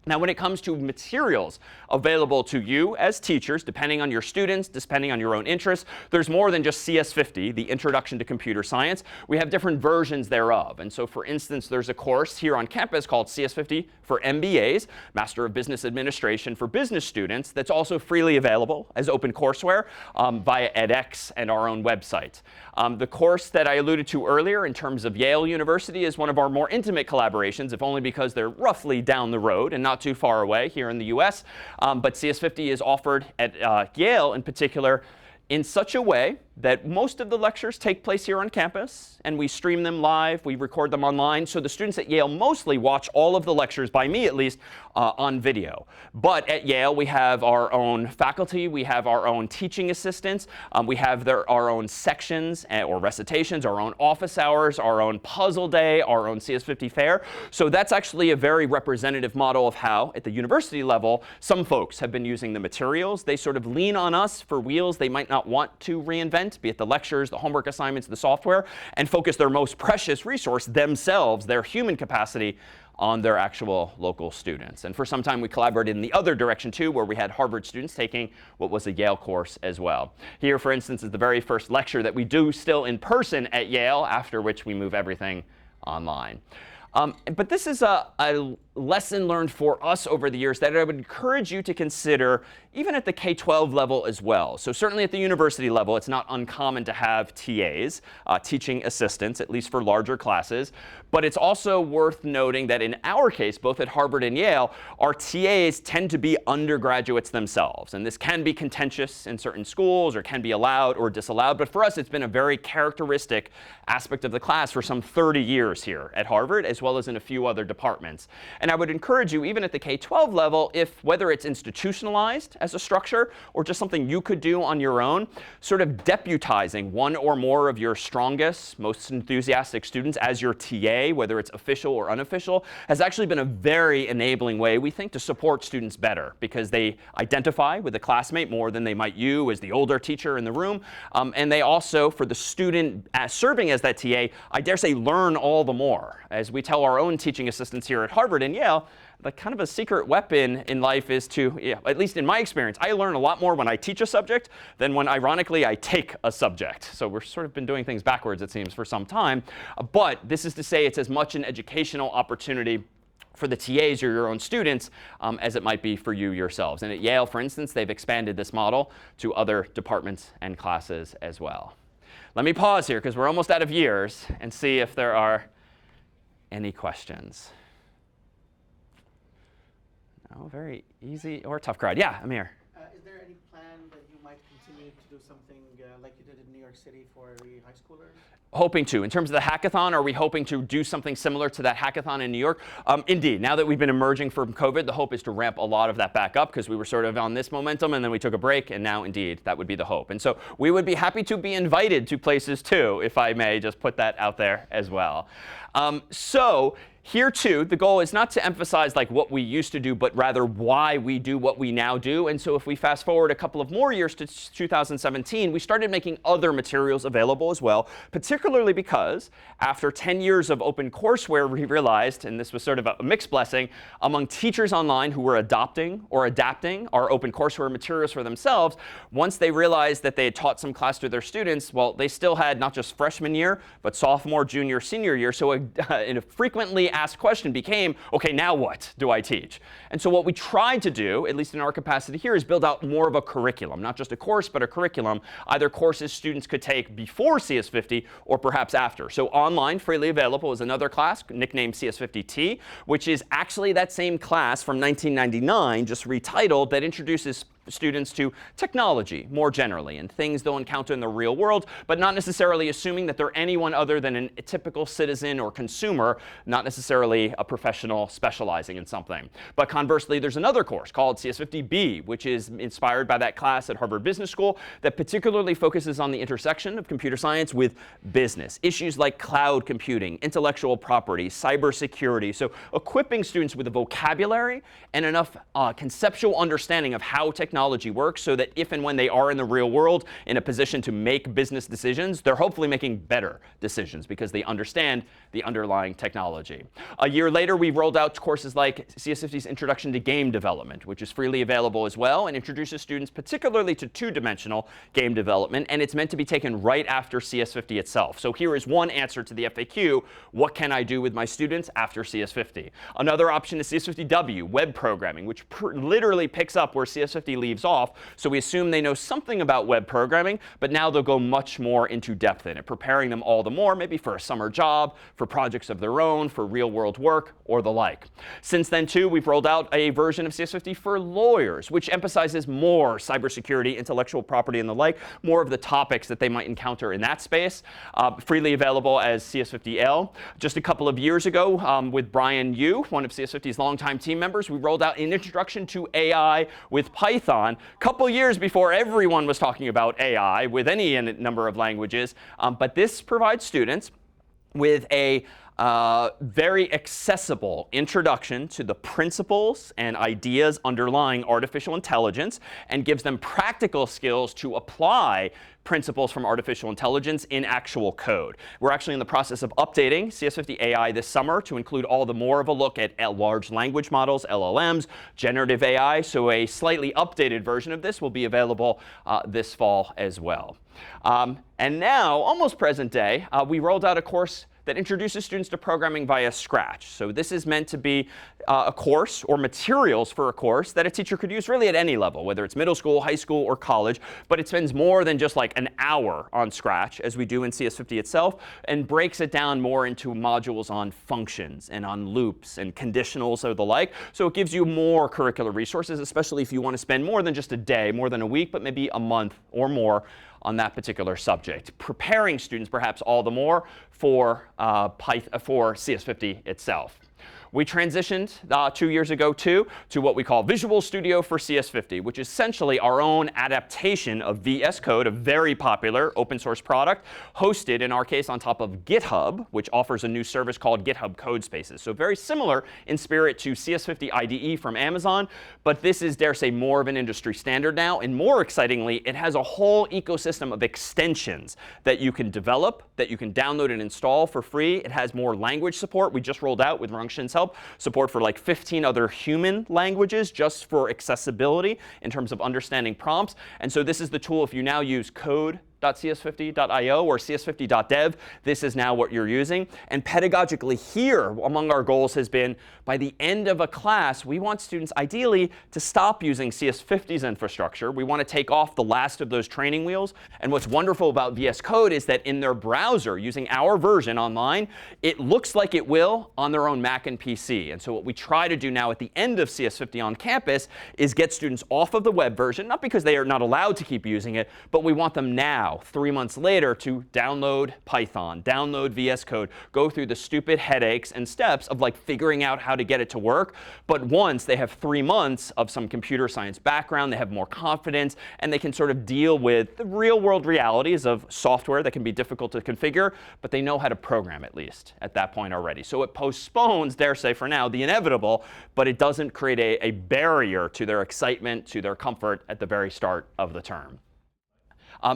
Now, when it comes to materials available to you as teachers, depending on your students, depending on your own interests, there's more than just CS50, the Introduction to Computer Science. We have different versions thereof. And so, for instance, there's a course here on campus called CS50 for MBAs, Master of Business Administration for business students, that's also freely available as open courseware via edX and our own website. The course that I alluded to earlier in terms of Yale University is one of our more intimate collaborations, if only because they're roughly down the road and not too far away here in the US. But CS50 is offered at Yale in particular in such a way that most of the lectures take place here on campus, and we stream them live, we record them online. So the students at Yale mostly watch all of the lectures, by me at least, on video. But at Yale, we have our own faculty, we have our own teaching assistants, we have our own sections or recitations, our own office hours, our own puzzle day, our own CS50 Fair. So that's actually a very representative model of how, at the university level, some folks have been using the materials. They sort of lean on us for wheels they might not want to reinvent, be it the lectures, the homework assignments, the software, and focus their most precious resource, themselves, their human capacity, on their actual local students. And for some time, we collaborated in the other direction, too, where we had Harvard students taking what was a Yale course as well. Here, for instance, is the very first lecture that we do still in person at Yale, after which we move everything online. But this is a lesson learned for us over the years that I would encourage you to consider even at the K-12 level as well. So certainly at the university level, it's not uncommon to have TAs, teaching assistants, at least for larger classes. But it's also worth noting that in our case, both at Harvard and Yale, our TAs tend to be undergraduates themselves. And this can be contentious in certain schools, or can be allowed or disallowed. But for us, it's been a very characteristic aspect of the class for some 30 years here at Harvard, as well as in a few other departments. And I would encourage you, even at the K-12 level, if whether it's institutionalized as a structure or just something you could do on your own, sort of deputizing one or more of your strongest, most enthusiastic students as your TA, whether it's official or unofficial, has actually been a very enabling way, we think, to support students better, because they identify with a classmate more than they might you as the older teacher in the room. And they also, for the student serving as that TA, I dare say, learn all the more. As we tell our own teaching assistants here at Harvard and Yale, the kind of a secret weapon in life is to, at least in my experience, I learn a lot more when I teach a subject than when, ironically, I take a subject. So we're sort of been doing things backwards, it seems, for some time. But this is to say it's as much an educational opportunity for the TAs or your own students as it might be for you yourselves. And at Yale, for instance, they've expanded this model to other departments and classes as well. Let me pause here, because we're almost out of years, and see if there are any questions. No, very easy or tough crowd. Yeah, Amir. Is there any plan that you might continue to do something like you did in New York City for the high schoolers? Hoping to. In terms of the hackathon, are we hoping to do something similar to that hackathon in New York? Indeed. Now that we've been emerging from COVID, the hope is to ramp a lot of that back up, because we were sort of on this momentum, and then we took a break, and now, indeed, that would be the hope. And so we would be happy to be invited to places, too, if I may just put that out there as well. So here, too, the goal is not to emphasize like what we used to do, but rather why we do what we now do. And so if we fast forward a couple of more years to 2017, we started making other materials available as well, particularly because after 10 years of open courseware, we realized, and this was sort of a mixed blessing, among teachers online who were adopting or adapting our open courseware materials for themselves, once they realized that they had taught some class to their students, well, they still had not just freshman year, but sophomore, junior, senior year. So in a frequently asked question became, OK, now what do I teach? And so what we tried to do, at least in our capacity here, is build out more of a curriculum, not just a course, but a curriculum, either courses students could take before CS50 or perhaps after. So online, freely available, is another class nicknamed CS50T, which is actually that same class from 1999, just retitled, that introduces students to technology more generally and things they'll encounter in the real world, but not necessarily assuming that they're anyone other than a typical citizen or consumer, not necessarily a professional specializing in something. But conversely, there's another course called CS50B, which is inspired by that class at Harvard Business School that particularly focuses on the intersection of computer science with business. Issues like cloud computing, intellectual property, cybersecurity. So equipping students with a vocabulary and enough conceptual understanding of how technology works, so that if and when they are in the real world in a position to make business decisions, they're hopefully making better decisions because they understand the underlying technology. A year later, we rolled out courses like CS50's Introduction to Game Development, which is freely available as well and introduces students particularly to two-dimensional game development. And it's meant to be taken right after CS50 itself. So here is one answer to the FAQ. What can I do with my students after CS50? Another option is CS50W, web programming, which literally picks up where CS50 leaves off. So we assume they know something about web programming, but now they'll go much more into depth in it, preparing them all the more, maybe for a summer job, for projects of their own, for real world work, or the like. Since then, too, we've rolled out a version of CS50 for lawyers, which emphasizes more cybersecurity, intellectual property, and the like, more of the topics that they might encounter in that space, freely available as CS50L. Just a couple of years ago, with Brian Yu, one of CS50's longtime team members, we rolled out an introduction to AI with Python, a couple years before everyone was talking about AI with any number of languages. But this provides students with a very accessible introduction to the principles and ideas underlying artificial intelligence, and gives them practical skills to apply principles from artificial intelligence in actual code. We're actually in the process of updating CS50 AI this summer to include all the more of a look at large language models, LLMs, generative AI. So a slightly updated version of this will be available this fall as well. And now, almost present day, we rolled out a course that introduces students to programming via Scratch. So this is meant to be a course or materials for a course that a teacher could use really at any level, whether it's middle school, high school, or college. But it spends more than just like an hour on Scratch, as we do in CS50 itself, and breaks it down more into modules on functions and on loops and conditionals or the like. So it gives you more curricular resources, especially if you want to spend more than just a day, more than a week, but maybe a month or more on that particular subject, preparing students perhaps all the more for CS50 itself. We transitioned 2 years ago, too, to what we call Visual Studio for CS50, which is essentially our own adaptation of VS Code, a very popular open source product, hosted, in our case, on top of GitHub, which offers a new service called GitHub Codespaces. So very similar in spirit to CS50 IDE from Amazon, but this is, dare say, more of an industry standard now. And more excitingly, it has a whole ecosystem of extensions that you can develop, that you can download and install for free. It has more language support. We just rolled out with Rungshin's help support for like 15 other human languages just for accessibility in terms of understanding prompts. And so this is the tool if you now use code.cs50.io or cs50.dev. This is now what you're using. And pedagogically here, among our goals has been by the end of a class, we want students ideally to stop using CS50's infrastructure. We want to take off the last of those training wheels. And what's wonderful about VS Code is that in their browser, using our version online, it looks like it will on their own Mac and PC. And so what we try to do now at the end of CS50 on campus is get students off of the web version, not because they are not allowed to keep using it, but we want them now, 3 months later, to download Python, download VS Code, go through the stupid headaches and steps of like figuring out how to get it to work. But once they have 3 months of some computer science background, they have more confidence, and they can sort of deal with the real world realities of software that can be difficult to configure, but they know how to program at least at that point already. So it postpones, dare say for now, the inevitable, but it doesn't create a barrier to their excitement, to their comfort at the very start of the term.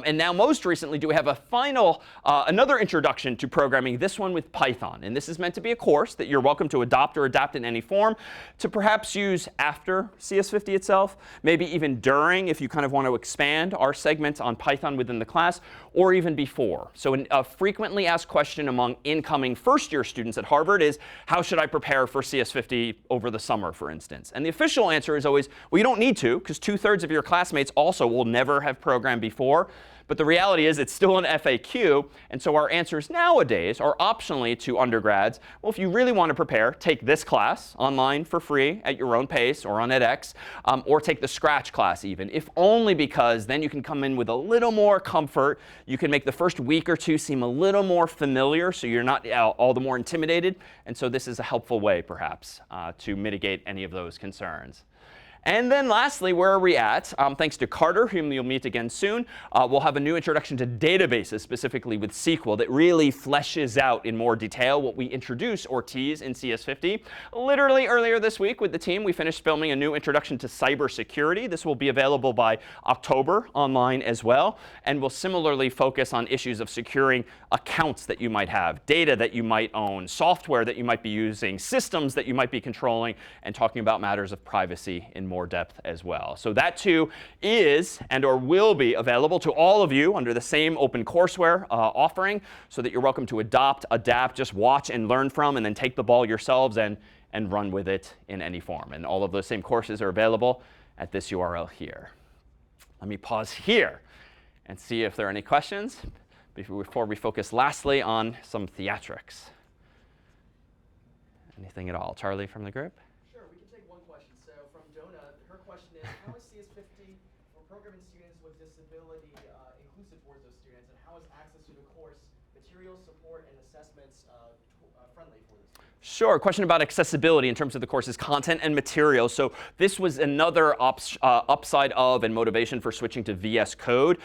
And now most recently, do we have a final, another introduction to programming, this one with Python. And this is meant to be a course that you're welcome to adopt or adapt in any form to perhaps use after CS50 itself, maybe even during if you kind of want to expand our segment on Python within the class, or even before. So a frequently asked question among incoming first-year students at Harvard is, how should I prepare for CS50 over the summer, for instance? And the official answer is always, well, you don't need to, because 2/3 of your classmates also will never have programmed before. But the reality is it's still an FAQ. And so our answers nowadays are optionally to undergrads. Well, if you really want to prepare, take this class online for free at your own pace or on edX, or take the Scratch class even, if only because then you can come in with a little more comfort. You can make the first week or two seem a little more familiar so you're not all the more intimidated. And so this is a helpful way, perhaps, to mitigate any of those concerns. And then lastly, where are we at? Thanks to Carter, whom you'll meet again soon, we'll have a new introduction to databases, specifically with SQL, that really fleshes out in more detail what we introduce or tease in CS50. Literally earlier this week with the team, we finished filming a new introduction to cybersecurity. This will be available by October online as well. And will similarly focus on issues of securing accounts that you might have, data that you might own, software that you might be using, systems that you might be controlling, and talking about matters of privacy in more depth as well. So that too is and or will be available to all of you under the same open courseware offering, so that you're welcome to adopt, adapt, just watch and learn from, and then take the ball yourselves and run with it in any form. And all of those same courses are available at this URL here. Let me pause here and see if there are any questions before we focus lastly on some theatrics. Anything at all? Charlie from the group? Sure, we can take one question. So from Jonah, her question is, how is CS50 for programming students with disability inclusive towards those students? And how is access to the course, materials, support, and assessments friendly for this? Sure. A question about accessibility in terms of the course's content and materials. So this was another upside of and motivation for switching to VS Code.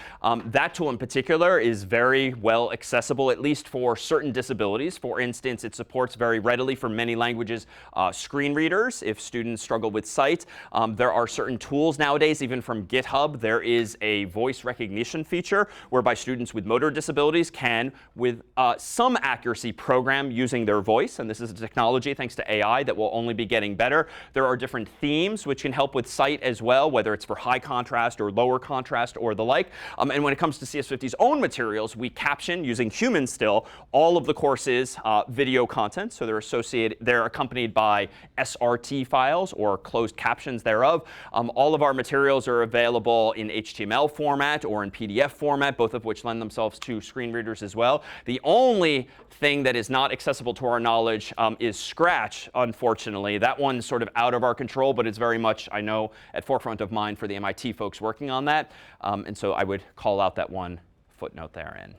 That tool in particular is very well accessible, at least for certain disabilities. For instance, it supports very readily for many languages screen readers if students struggle with sight. There are certain tools nowadays, even from GitHub. There is a voice recognition feature whereby students with motor disabilities can, with some accuracy, program using their voice. And this is a technology, thanks to AI, that will only be getting better. There are different themes which can help with sight as well, whether it's for high contrast or lower contrast or the like. And when it comes to CS50's own materials, we caption, using humans still, all of the course's video content. So they're accompanied by SRT files or closed captions thereof. All of our materials are available in HTML format or in PDF format, both of which lend themselves to screen readers as well. The only thing that is not accessible to our knowledge is Scratch, unfortunately. That one's sort of out of our control, but it's very much, I know, at forefront of mind for the MIT folks working on that. And so I would call out that one footnote therein.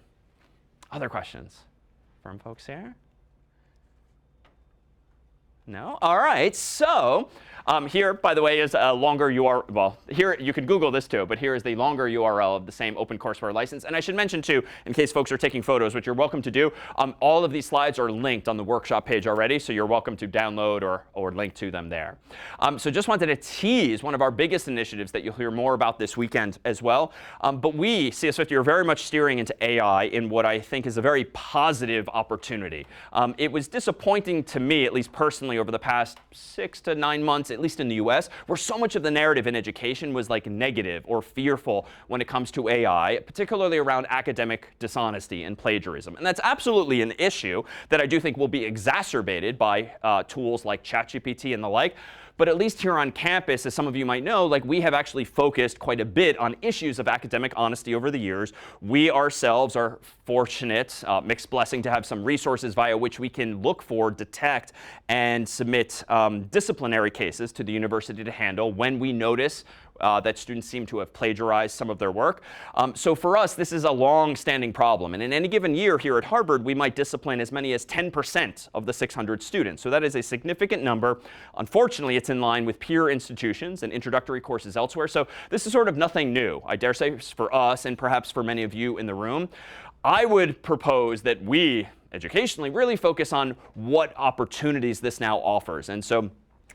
Other questions from folks here? No? All right. So here, by the way, is a longer URL. Well, here you could Google this too, but here is the longer URL of the same OpenCourseWare license. And I should mention too, in case folks are taking photos, which you're welcome to do, all of these slides are linked on the workshop page already, so you're welcome to download or link to them there. So just wanted to tease one of our biggest initiatives that you'll hear more about this weekend as well. But we, CS50, are very much steering into AI in what I think is a very positive opportunity. It was disappointing to me, at least personally, over the past 6 to 9 months, at least in the US, where so much of the narrative in education was like negative or fearful when it comes to AI, particularly around academic dishonesty and plagiarism. And that's absolutely an issue that I do think will be exacerbated by tools like ChatGPT and the like. But at least here on campus, as some of you might know, like we have actually focused quite a bit on issues of academic honesty over the years. We ourselves are fortunate, mixed blessing, to have some resources via which we can look for, detect, and submit disciplinary cases to the university to handle when we notice that students seem to have plagiarized some of their work. So for us, this is a long-standing problem. And in any given year here at Harvard, we might discipline as many as 10% of the 600 students. So that is a significant number. Unfortunately, it's in line with peer institutions and introductory courses elsewhere. So this is sort of nothing new, I dare say, for us and perhaps for many of you in the room. I would propose that we, educationally, really focus on what opportunities this now offers. And so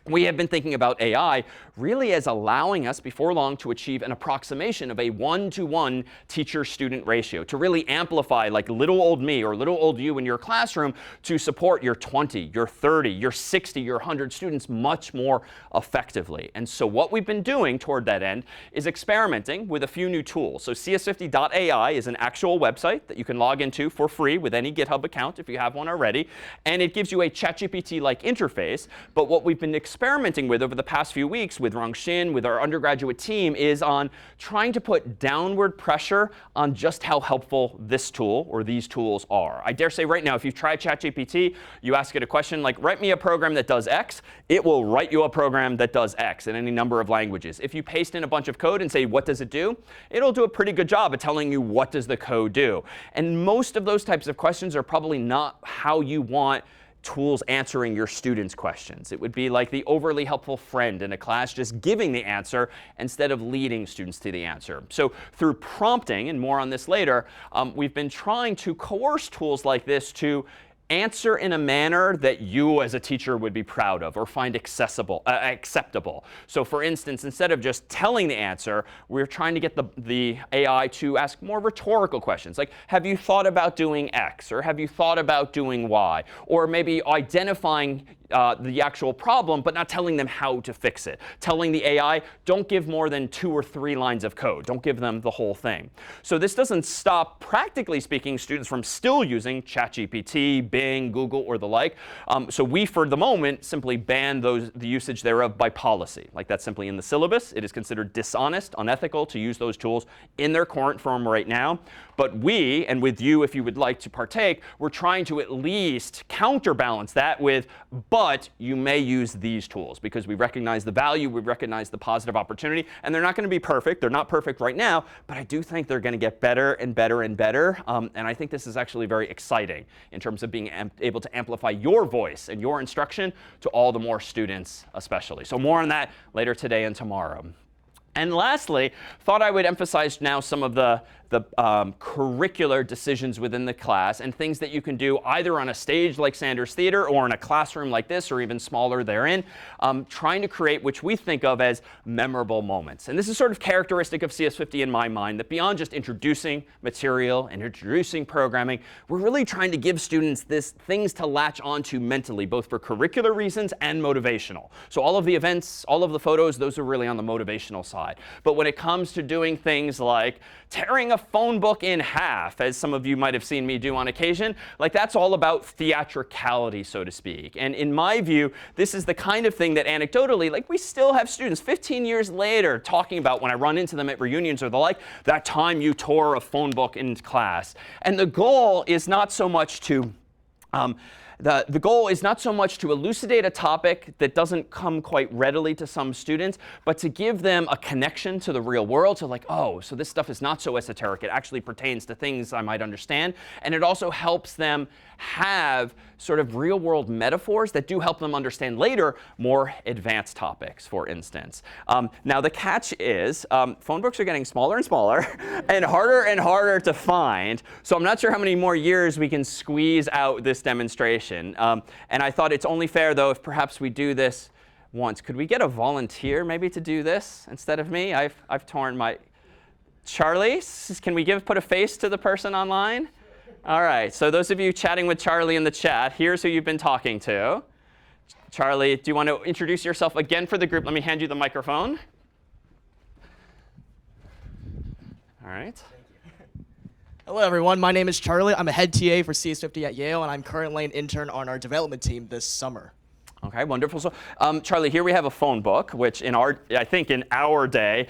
we have been thinking about AI really as allowing us before long to achieve an approximation of a 1-to-1 teacher-student ratio, to really amplify like little old me or little old you in your classroom to support your 20, your 30, your 60, your 100 students much more effectively. And so what we've been doing toward that end is experimenting with a few new tools. So CS50.ai is an actual website that you can log into for free with any GitHub account if you have one already. And it gives you a ChatGPT-like interface. But what we've been experimenting with over the past few weeks with Rongshin, with our undergraduate team, is on trying to put downward pressure on just how helpful this tool or these tools are. I dare say right now, if you've tried ChatGPT, you ask it a question like, write me a program that does X, it will write you a program that does X in any number of languages. If you paste in a bunch of code and say, what does it do? It'll do a pretty good job at telling you what does the code do. And most of those types of questions are probably not how you want tools answering your students' questions. It would be like the overly helpful friend in a class just giving the answer instead of leading students to the answer. So through prompting, and more on this later, we've been trying to coerce tools like this to answer in a manner that you as a teacher would be proud of or find acceptable. So for instance, instead of just telling the answer, we're trying to get the AI to ask more rhetorical questions. Like, have you thought about doing X? Or have you thought about doing Y? Or maybe identifying the actual problem, but not telling them how to fix it. Telling the AI, don't give more than 2 or 3 lines of code. Don't give them the whole thing. So this doesn't stop, practically speaking, students from still using ChatGPT, Bing, Google, or the like. So we, for the moment, simply ban the usage thereof by policy. Like that's simply in the syllabus. It is considered dishonest, unethical to use those tools in their current form right now. But we, and with you if you would like to partake, we're trying to at least counterbalance that with, but you may use these tools because we recognize the value, we recognize the positive opportunity, and they're not going to be perfect. They're not perfect right now, but I do think they're going to get better and better and better. And I think this is actually very exciting in terms of being being able to amplify your voice and your instruction to all the more students especially. So more on that later today and tomorrow. And lastly, thought I would emphasize now some of the curricular decisions within the class and things that you can do either on a stage like Sanders Theater or in a classroom like this or even smaller therein, trying to create which we think of as memorable moments. And this is sort of characteristic of CS50 in my mind, that beyond just introducing material and introducing programming, we're really trying to give students things to latch onto mentally, both for curricular reasons and motivational. So all of the events, all of the photos, those are really on the motivational side. But when it comes to doing things like tearing a phone book in half, as some of you might have seen me do on occasion, like that's all about theatricality, so to speak. And in my view, this is the kind of thing that anecdotally, like we still have students 15 years later talking about when I run into them at reunions or the like, that time you tore a phone book in class. And the goal is not so much to the goal is not so much to elucidate a topic that doesn't come quite readily to some students, but to give them a connection to the real world. So like, oh, so this stuff is not so esoteric. It actually pertains to things I might understand. And it also helps them have sort of real world metaphors that do help them understand later more advanced topics, for instance. Now, the catch is phone books are getting smaller and smaller and harder to find. So I'm not sure how many more years we can squeeze out this demonstration. And I thought it's only fair, though, if perhaps we do this once. Could we get a volunteer maybe to do this instead of me? I've torn my... Charlie, can we put a face to the person online? All right, so those of you chatting with Charlie in the chat, here's who you've been talking to. Charlie, do you want to introduce yourself again for the group? Let me hand you the microphone. All right. Hello, everyone. My name is Charlie. I'm a head TA for CS50 at Yale, and I'm currently an intern on our development team this summer. OK, wonderful. So, Charlie, here we have a phone book, which I think in our day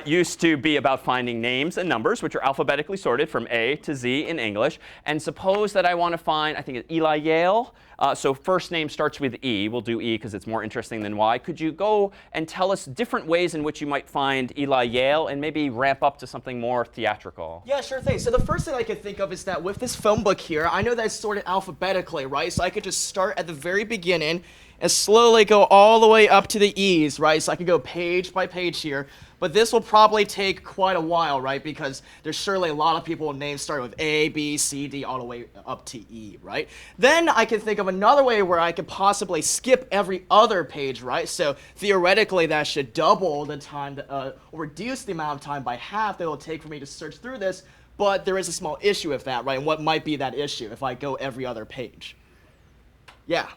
used to be about finding names and numbers, which are alphabetically sorted from A to Z in English. And suppose that I want to find, I think it's Eli Yale. So first name starts with E. We'll do E because it's more interesting than Y. Could you go and tell us different ways in which you might find Eli Yale and maybe ramp up to something more theatrical? Yeah, sure thing. So the first thing I could think of is that with this phone book here, I know that it's sorted alphabetically, right? So I could just start at the very beginning and slowly go all the way up to the E's, right? So I could go page by page here. But this will probably take quite a while, right? Because there's surely a lot of people with names starting with A, B, C, D, all the way up to E, right? Then I can think of another way where I could possibly skip every other page, right? So theoretically, that should double the time, or reduce the amount of time by half that it'll take for me to search through this. But there is a small issue with that, right? And what might be that issue if I go every other page? Yeah.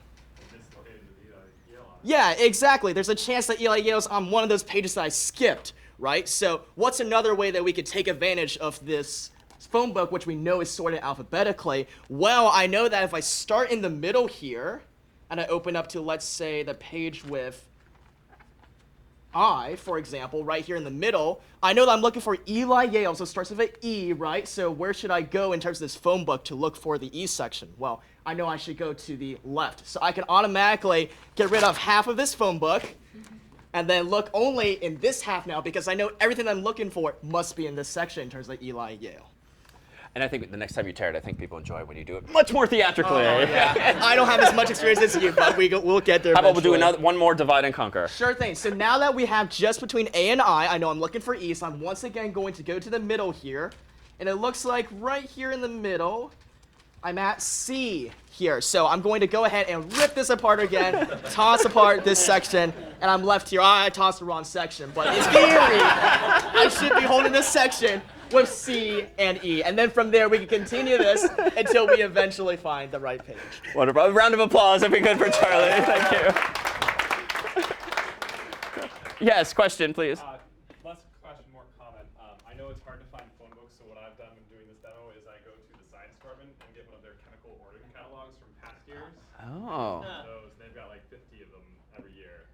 Yeah, exactly. There's a chance that Eli Yale's on one of those pages that I skipped, right? So what's another way that we could take advantage of this phone book, which we know is sorted alphabetically? Well, I know that if I start in the middle here, and I open up to, let's say, the page with I, for example, right here in the middle, I know that I'm looking for Eli Yale, so it starts with an E, right? So where should I go in terms of this phone book to look for the E section? Well, I know I should go to the left. So I can automatically get rid of half of this phone book and then look only in this half now because I know everything I'm looking for must be in this section in terms of Eli Yale. And I think the next time you tear it, I think people enjoy when you do it much more theatrically. Yeah. I don't have as much experience as you, but we'll get there. How about we'll do one more divide and conquer? Sure thing. So now that we have just between A and I know I'm looking for E, so I'm once again going to go to the middle here. And it looks like right here in the middle, I'm at C here. So I'm going to go ahead and rip this apart again, toss apart this section, and I'm left here. I tossed the wrong section, but in theory, I should be holding this section with C and E. And then from there, we can continue this until we eventually find the right page. Wonderful. A round of applause if we could for Charlie. Thank you. Yes, question, please. Less question, more comment. I know it's hard to find phone books, so what I've done when doing this demo is I go to the science department and get one of their chemical ordering catalogs from past years. Oh. Those, they've got like 50 of them every year.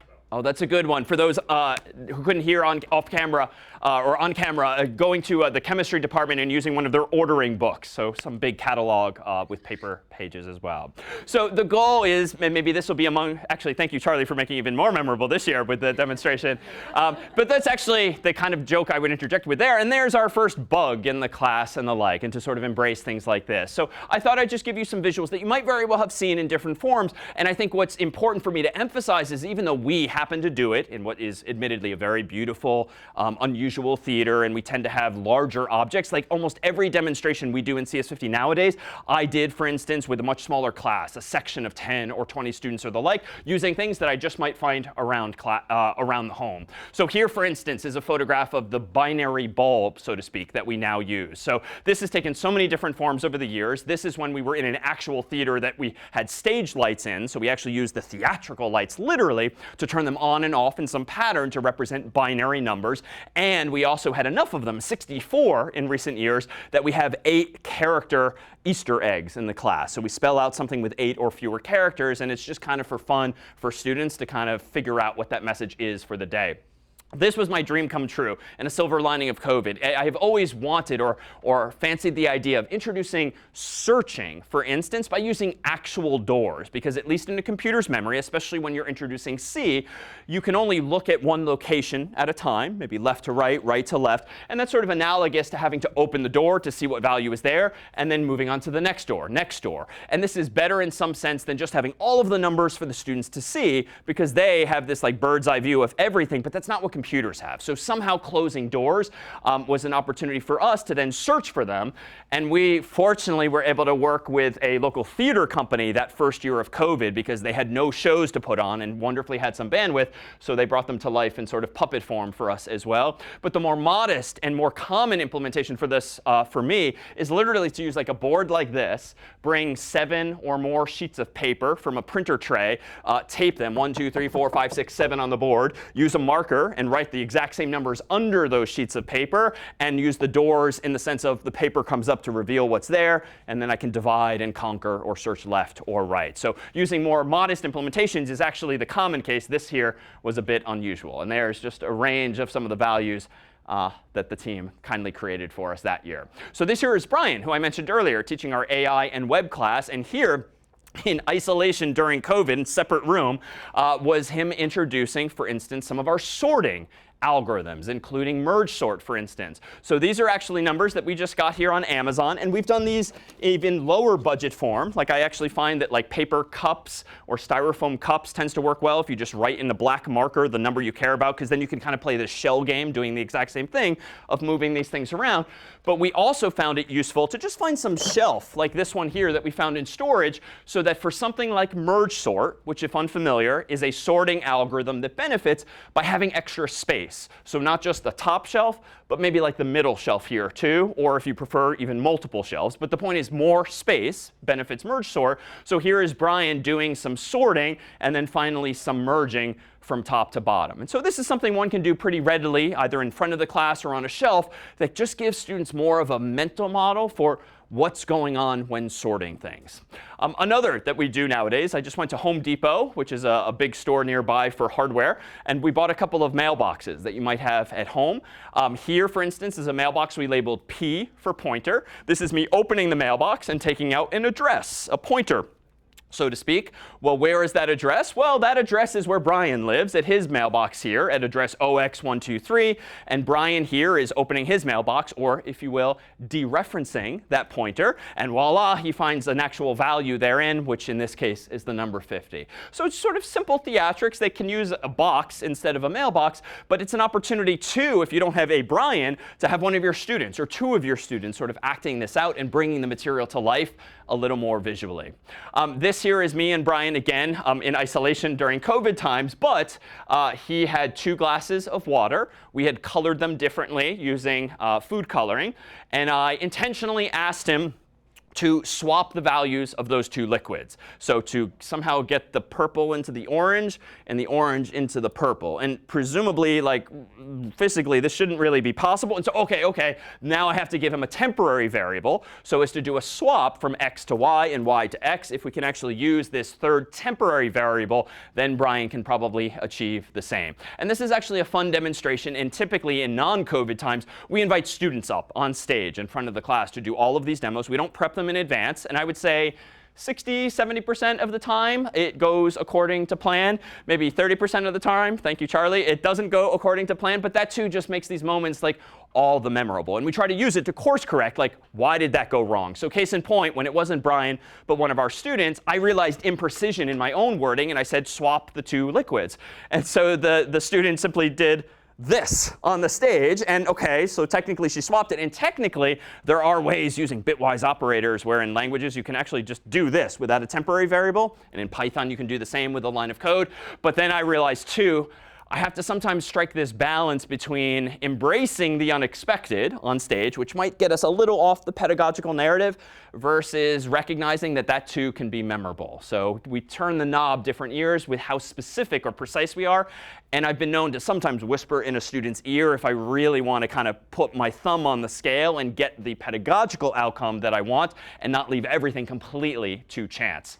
So Oh, that's a good one. For those who couldn't hear off camera or on camera, going to the chemistry department and using one of their ordering books. So some big catalog with paper pages as well. So the goal is, and maybe this will be among, actually, thank you, Charlie, for making it even more memorable this year with the demonstration. But that's actually the kind of joke I would interject with there. And there's our first bug in the class and the like, and to sort of embrace things like this. So I thought I'd just give you some visuals that you might very well have seen in different forms. And I think what's important for me to emphasize is even though we happen to do it in what is admittedly a very beautiful, unusual theater, and we tend to have larger objects, like almost every demonstration we do in CS50 nowadays, I did, for instance, with a much smaller class, a section of 10 or 20 students or the like, using things that I just might find around the home. So here, for instance, is a photograph of the binary bulb, so to speak, that we now use. So this has taken so many different forms over the years. This is when we were in an actual theater that we had stage lights in. So we actually used the theatrical lights literally to turn them on and off in some pattern to represent binary numbers. And we also had enough of them, 64 in recent years, that we have 8 character Easter eggs in the class. So we spell out something with 8 or fewer characters, and it's just kind of for fun for students to kind of figure out what that message is for the day. This was my dream come true and a silver lining of COVID. I have always wanted or fancied the idea of introducing searching, for instance, by using actual doors. Because at least in a computer's memory, especially when you're introducing C, you can only look at one location at a time, maybe left to right, right to left. And that's sort of analogous to having to open the door to see what value is there, and then moving on to the next door, next door. And this is better in some sense than just having all of the numbers for the students to see, because they have this like bird's eye view of everything. But that's not what computers have. So somehow closing doors was an opportunity for us to then search for them. And we fortunately were able to work with a local theater company that first year of COVID because they had no shows to put on and wonderfully had some bandwidth. So they brought them to life in sort of puppet form for us as well. But the more modest and more common implementation for this for me is literally to use like a board like this, bring 7 or more sheets of paper from a printer tray, tape them 1, 2, 3, 4, 5, 6, 7 on the board, use a marker and write the exact same numbers under those sheets of paper, and use the doors in the sense of the paper comes up to reveal what's there, and then I can divide and conquer or search left or right. So using more modest implementations is actually the common case. This here was a bit unusual. And there's just a range of some of the values that the team kindly created for us that year. So this here is Brian, who I mentioned earlier, teaching our AI and web class. And here, in isolation during COVID, in separate room, was him introducing, for instance, some of our sorting algorithms, including merge sort, for instance. So these are actually numbers that we just got here on Amazon. And we've done these even lower budget form. Like I actually find that like paper cups or styrofoam cups tends to work well if you just write in a black marker the number you care about, because then you can kind of play this shell game doing the exact same thing of moving these things around. But we also found it useful to just find some shelf like this one here that we found in storage, so that for something like merge sort, which if unfamiliar, is a sorting algorithm that benefits by having extra space. So not just the top shelf, but maybe like the middle shelf here too, or if you prefer, even multiple shelves. But the point is more space benefits merge sort. So here is Brian doing some sorting and then finally some merging from top to bottom. And so this is something one can do pretty readily, either in front of the class or on a shelf, that just gives students more of a mental model for what's going on when sorting things. Another that we do nowadays, I just went to Home Depot, which is a big store nearby for hardware, and we bought a couple of mailboxes that you might have at home. Here, for instance, is a mailbox we labeled P for pointer. This is me opening the mailbox and taking out an address, a pointer, so to speak. Well, where is that address? Well, that address is where Brian lives, at his mailbox here, at address OX123. And Brian here is opening his mailbox, or if you will, dereferencing that pointer. And voila, he finds an actual value therein, which in this case is the number 50. So it's sort of simple theatrics. They can use a box instead of a mailbox. But it's an opportunity, too, if you don't have a Brian, to have one of your students or 2 of your students sort of acting this out and bringing the material to life a little more visually. This here is me and Brian again in isolation during COVID times, but he had 2 glasses of water. We had colored them differently using food coloring, and I intentionally asked him to swap the values of those two liquids. So to somehow get the purple into the orange and the orange into the purple. And presumably, like physically, this shouldn't really be possible. And so, OK, now I have to give him a temporary variable so as to do a swap from x to y and y to x. If we can actually use this third temporary variable, then Brian can probably achieve the same. And this is actually a fun demonstration. And typically in non-COVID times, we invite students up on stage in front of the class to do all of these demos. We don't prep them in advance. And I would say 60, 70% of the time, it goes according to plan. Maybe 30% of the time, thank you, Charlie, it doesn't go according to plan. But that, too, just makes these moments like all the memorable. And we try to use it to course correct, like, why did that go wrong? So case in point, when it wasn't Brian, but one of our students, I realized imprecision in my own wording. And I said, swap the two liquids. And so the student simply did this on the stage. And OK, so technically she swapped it. And technically, there are ways using bitwise operators where in languages you can actually just do this without a temporary variable. And in Python, you can do the same with a line of code. But then I realized, too, I have to sometimes strike this balance between embracing the unexpected on stage, which might get us a little off the pedagogical narrative, versus recognizing that that, too, can be memorable. So we turn the knob different years with how specific or precise we are. And I've been known to sometimes whisper in a student's ear if I really want to kind of put my thumb on the scale and get the pedagogical outcome that I want and not leave everything completely to chance.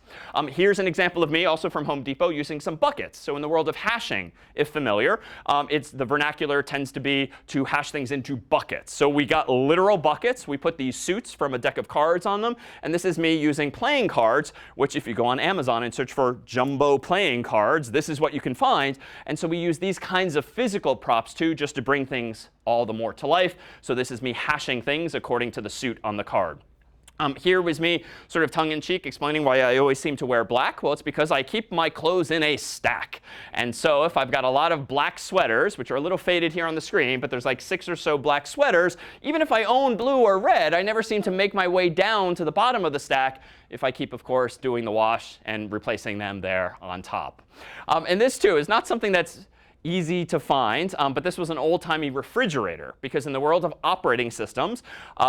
Here's an example of me, also from Home Depot, using some buckets. So in the world of hashing, if familiar, the vernacular tends to be to hash things into buckets. So we got literal buckets. We put these suits from a deck of cards on them. And this is me using playing cards, which if you go on Amazon and search for jumbo playing cards, this is what you can find. And so we use these kinds of physical props, too, just to bring things all the more to life. So this is me hashing things according to the suit on the card. Here was me sort of tongue-in-cheek explaining why I always seem to wear black. Well, it's because I keep my clothes in a stack. And so if I've got a lot of black sweaters, which are a little faded here on the screen, but there's like 6 or so black sweaters, even if I own blue or red, I never seem to make my way down to the bottom of the stack if I keep, of course, doing the wash and replacing them there on top. And this, too, is not something that's easy to find, but this was an old-timey refrigerator, because in the world of operating systems,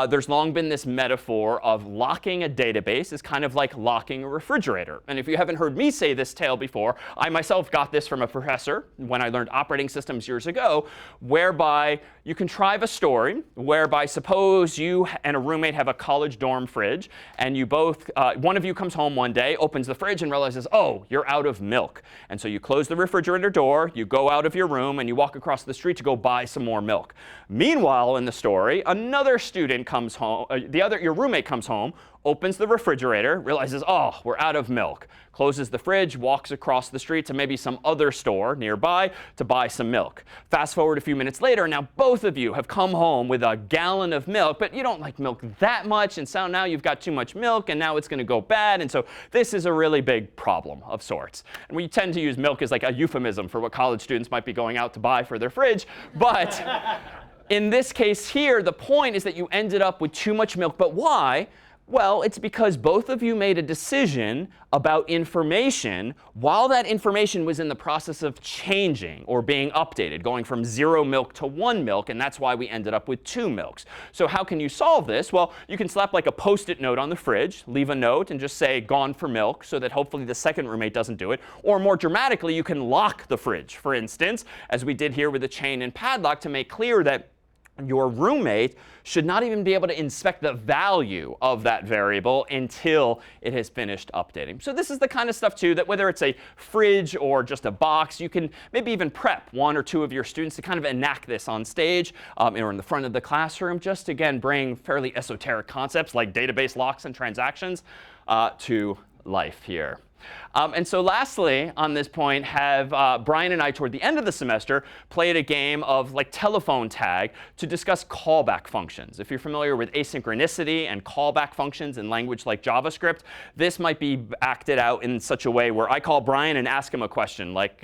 there's long been this metaphor of locking a database is kind of like locking a refrigerator. And if you haven't heard me say this tale before, I myself got this from a professor when I learned operating systems years ago, whereby you contrive a story whereby suppose you and a roommate have a college dorm fridge, and you both, one of you comes home one day, opens the fridge, and realizes, oh, you're out of milk. And so you close the refrigerator door, you go out of your room, and you walk across the street to go buy some more milk. Meanwhile, in the story, another student comes home, your roommate comes home, opens the refrigerator, realizes, oh, we're out of milk, closes the fridge, walks across the street to maybe some other store nearby to buy some milk. Fast forward a few minutes later, now both of you have come home with a gallon of milk, but you don't like milk that much, and so now you've got too much milk, and now it's going to go bad. And so this is a really big problem of sorts. And we tend to use milk as like a euphemism for what college students might be going out to buy for their fridge. But in this case here, the point is that you ended up with too much milk. But why? Well, it's because both of you made a decision about information while that information was in the process of changing or being updated, going from 0 milk to 1 milk, and that's why we ended up with 2 milks. So how can you solve this? Well, you can slap like a Post-it note on the fridge, leave a note, and just say, gone for milk, so that hopefully the second roommate doesn't do it. Or more dramatically, you can lock the fridge, for instance, as we did here with the chain and padlock, to make clear that your roommate should not even be able to inspect the value of that variable until it has finished updating. So this is the kind of stuff, too, that whether it's a fridge or just a box, you can maybe even prep 1 or 2 of your students to kind of enact this on stage or in the front of the classroom, just to, again, bring fairly esoteric concepts like database locks and transactions to life here. And so lastly, on this point, have Brian and I, toward the end of the semester, played a game of like telephone tag to discuss callback functions. If you're familiar with asynchronicity and callback functions in language like JavaScript, this might be acted out in such a way where I call Brian and ask him a question like,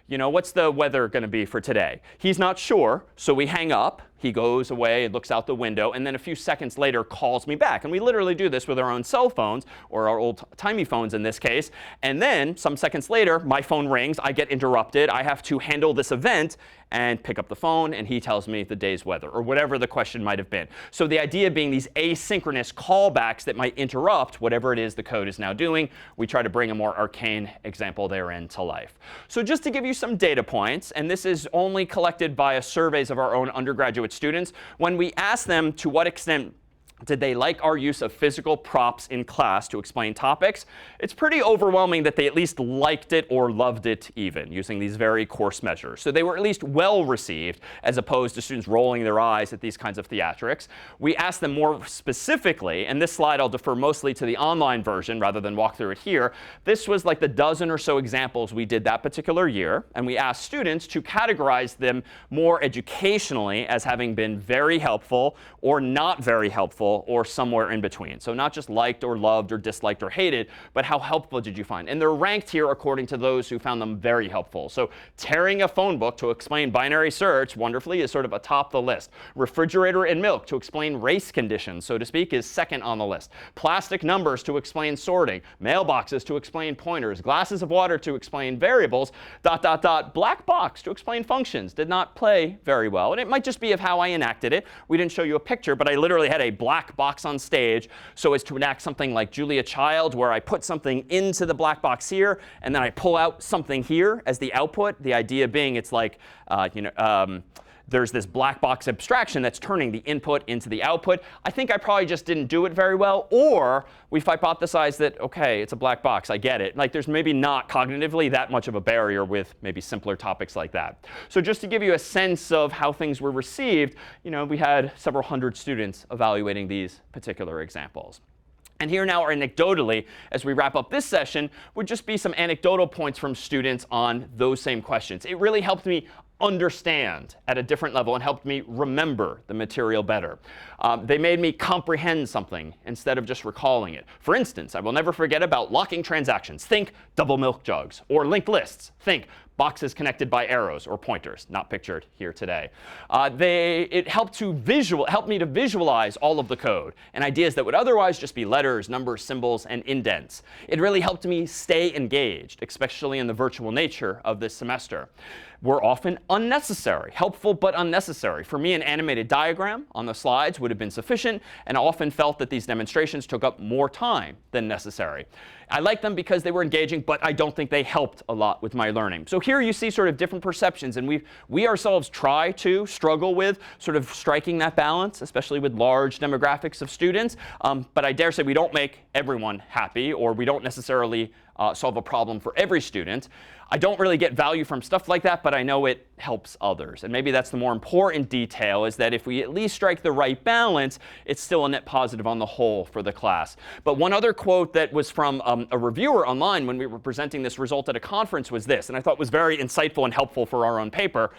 you know, what's the weather going to be for today? He's not sure, so we hang up. He goes away and looks out the window, and then a few seconds later calls me back. And we literally do this with our own cell phones, or our old-timey phones in this case. And then some seconds later, my phone rings. I get interrupted. I have to handle this event and pick up the phone, and he tells me the day's weather, or whatever the question might have been. So the idea being these asynchronous callbacks that might interrupt whatever it is the code is now doing. We try to bring a more arcane example therein to life. So just to give you some data points, and this is only collected via surveys of our own undergraduate students, when we ask them to what extent did they like our use of physical props in class to explain topics, it's pretty overwhelming that they at least liked it or loved it even, using these very coarse measures. So they were at least well received, as opposed to students rolling their eyes at these kinds of theatrics. We asked them more specifically, and this slide I'll defer mostly to the online version rather than walk through it here. This was like the dozen or so examples we did that particular year. And we asked students to categorize them more educationally as having been very helpful or not very helpful, or somewhere in between. So not just liked or loved or disliked or hated, but how helpful did you find? And they're ranked here according to those who found them very helpful. So tearing a phone book to explain binary search wonderfully is sort of atop the list. Refrigerator and milk to explain race conditions, so to speak, is second on the list. Plastic numbers to explain sorting. Mailboxes to explain pointers. Glasses of water to explain variables. ... Black box to explain functions did not play very well. And it might just be of how I enacted it. We didn't show you a picture, but I literally had a black box on stage so as to enact something like Julia Child, where I put something into the black box here, and then I pull out something here as the output. The idea being it's like, there's this black box abstraction that's turning the input into the output. I think I probably just didn't do it very well. Or we've hypothesized that, OK, it's a black box. I get it. Like, there's maybe not cognitively that much of a barrier with maybe simpler topics like that. So just to give you a sense of how things were received, we had several hundred students evaluating these particular examples. And here now, anecdotally, as we wrap up this session, would just be some anecdotal points from students on those same questions. It really helped me understand at a different level and helped me remember the material better. They made me comprehend something instead of just recalling it. For instance, I will never forget about locking transactions. Think double milk jugs. Or linked lists. Think boxes connected by arrows or pointers, not pictured here today. It helped me to visualize all of the code and ideas that would otherwise just be letters, numbers, symbols, and indents. It really helped me stay engaged, especially in the virtual nature of this semester. Were often unnecessary, helpful but unnecessary. For me, an animated diagram on the slides would have been sufficient, and I often felt that these demonstrations took up more time than necessary. I liked them because they were engaging, but I don't think they helped a lot with my learning. So here you see sort of different perceptions, and we ourselves try to struggle with sort of striking that balance, especially with large demographics of students. But I dare say we don't make everyone happy, or we don't necessarily solve a problem for every student. I don't really get value from stuff like that, but I know it helps others. And maybe that's the more important detail, is that if we at least strike the right balance, it's still a net positive on the whole for the class. But one other quote that was from a reviewer online when we were presenting this result at a conference was this, and I thought was very insightful and helpful for our own paper.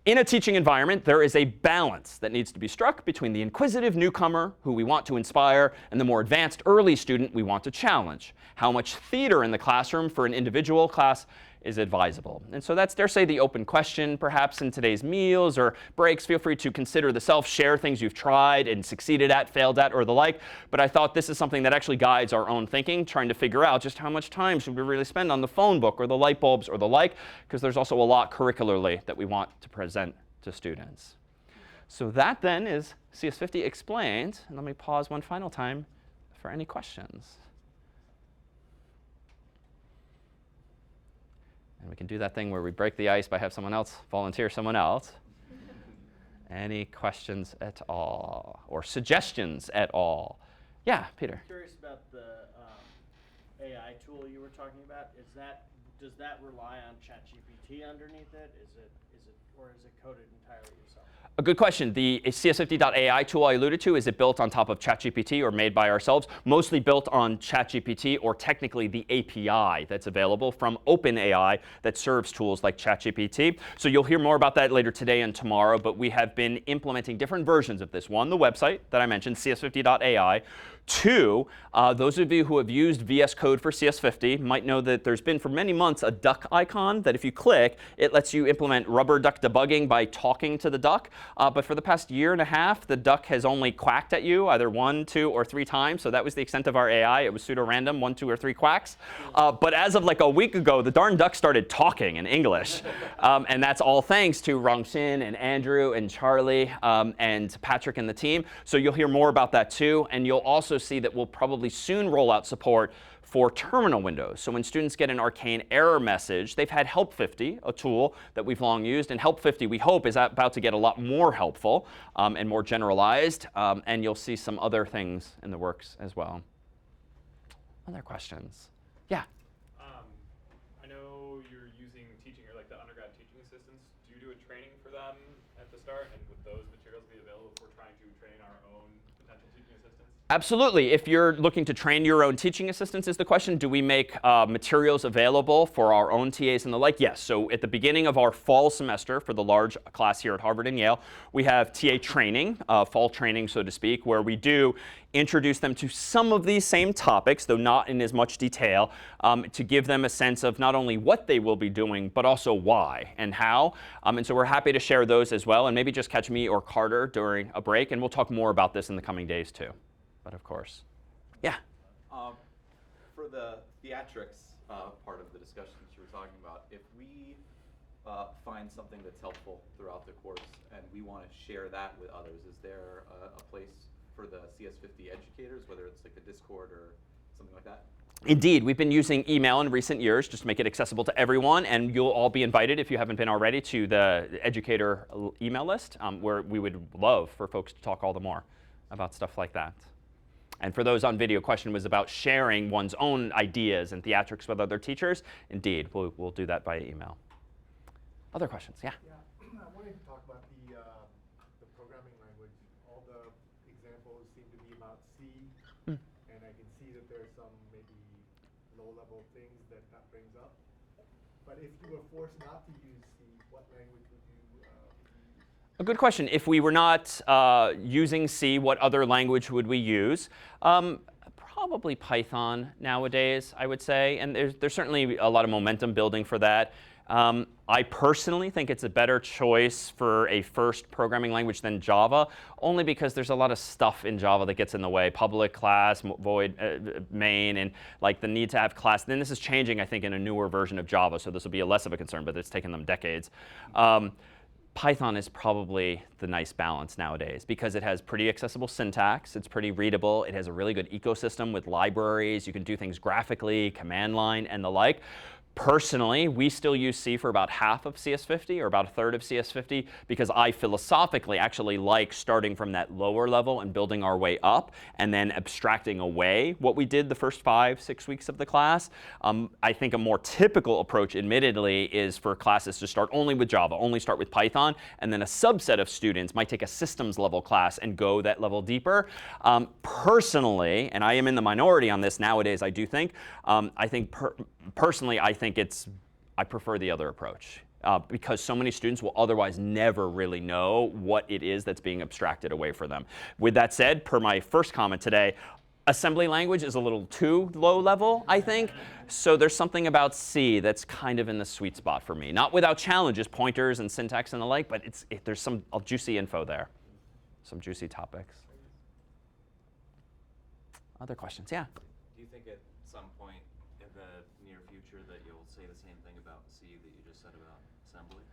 In a teaching environment, there is a balance that needs to be struck between the inquisitive newcomer who we want to inspire and the more advanced early student we want to challenge. How much theater in the classroom for an individual class is advisable? And so that's, dare say, the open question, perhaps in today's meals or breaks. Feel free to consider the self, share things you've tried and succeeded at, failed at, or the like. But I thought this is something that actually guides our own thinking, trying to figure out just how much time should we really spend on the phone book or the light bulbs or the like, because there's also a lot curricularly that we want to present to students. So that then is CS50 explained. And let me pause one final time for any questions. And we can do that thing where we break the ice by have someone else volunteer someone else. Any questions at all? Or suggestions at all? Yeah, Peter. I'm curious about the AI tool you were talking about. Does that rely on ChatGPT underneath it? Or is it coded entirely yourself? A good question. The CS50.ai tool I alluded to, is it built on top of ChatGPT or made by ourselves? Mostly built on ChatGPT, or technically the API that's available from OpenAI that serves tools like ChatGPT. So you'll hear more about that later today and tomorrow. But we have been implementing different versions of this. One, the website that I mentioned, CS50.ai. Two, those of you who have used VS Code for CS50 might know that there's been for many months months a duck icon that if you click, it lets you implement rubber duck debugging by talking to the duck. But for the past year and a half, the duck has only quacked at you either 1, 2, or 3 times. So that was the extent of our AI. It was pseudo-random, 1, 2, or 3 quacks. But as of like a week ago, the darn duck started talking in English. And that's all thanks to Rongshin and Andrew and Charlie and Patrick and the team. So you'll hear more about that too. And you'll also see that we'll probably soon roll out support for terminal windows. So when students get an arcane error message, they've had Help50, a tool that we've long used. And Help50, we hope, is about to get a lot more helpful and more generalized. And you'll see some other things in the works as well. Other questions? Yeah? I know you're using teaching, or like the undergrad teaching assistants. Do you do a training for them at the start? And would those materials be available if we're trying to train our own potential teaching assistants? Absolutely. If you're looking to train your own teaching assistants is the question. Do we make materials available for our own TAs and the like? Yes. So at the beginning of our fall semester for the large class here at Harvard and Yale, we have TA training, fall training, so to speak, where we do introduce them to some of these same topics, though not in as much detail, to give them a sense of not only what they will be doing, but also why and how. And so we're happy to share those as well. And maybe just catch me or Carter during a break. And we'll talk more about this in the coming days, too. But of course. Yeah? For the theatrics part of the discussion that you were talking about, if we find something that's helpful throughout the course and we want to share that with others, is there a place for the CS50 educators, whether it's like a Discord or something like that? Indeed. We've been using email in recent years just to make it accessible to everyone. And you'll all be invited, if you haven't been already, to the educator email list, where we would love for folks to talk all the more about stuff like that. And for those on video, question was about sharing one's own ideas and theatrics with other teachers. Indeed, we'll do that via email. Other questions? Yeah? Yeah, I wanted to talk about the programming language. All the examples seem to be about C, and I can see that there's some maybe low-level things that brings up. But if you were forced not to use C, what language would you use? A good question. If we were not using C, what other language would we use? Probably Python nowadays, I would say. And there's certainly a lot of momentum building for that. I personally think it's a better choice for a first programming language than Java, only because there's a lot of stuff in Java that gets in the way. Public, class, void, main, and like the need to have class. Then this is changing, I think, in a newer version of Java, so this will be less of a concern, but it's taken them decades. Python is probably the nice balance nowadays because it has pretty accessible syntax. It's pretty readable. It has a really good ecosystem with libraries. You can do things graphically, command line, and the like. Personally, we still use C for about half of CS50 or about a third of CS50 because I philosophically actually like starting from that lower level and building our way up and then abstracting away what we did the first 5-6 weeks of the class. I think a more typical approach, admittedly, is for classes to start only with Java, only start with Python, and then a subset of students might take a systems level class and go that level deeper. Personally, and I am in the minority on this nowadays, I do think, personally, I prefer the other approach because so many students will otherwise never really know what it is that's being abstracted away from them. With that said, per my first comment today, assembly language is a little too low level, I think. So there's something about C that's kind of in the sweet spot for me. Not without challenges, pointers and syntax and the like, but there's some juicy info there, some juicy topics. Other questions? Yeah? Do you think at some point in the near future that you'll say the same thing about C that you just said about assembly?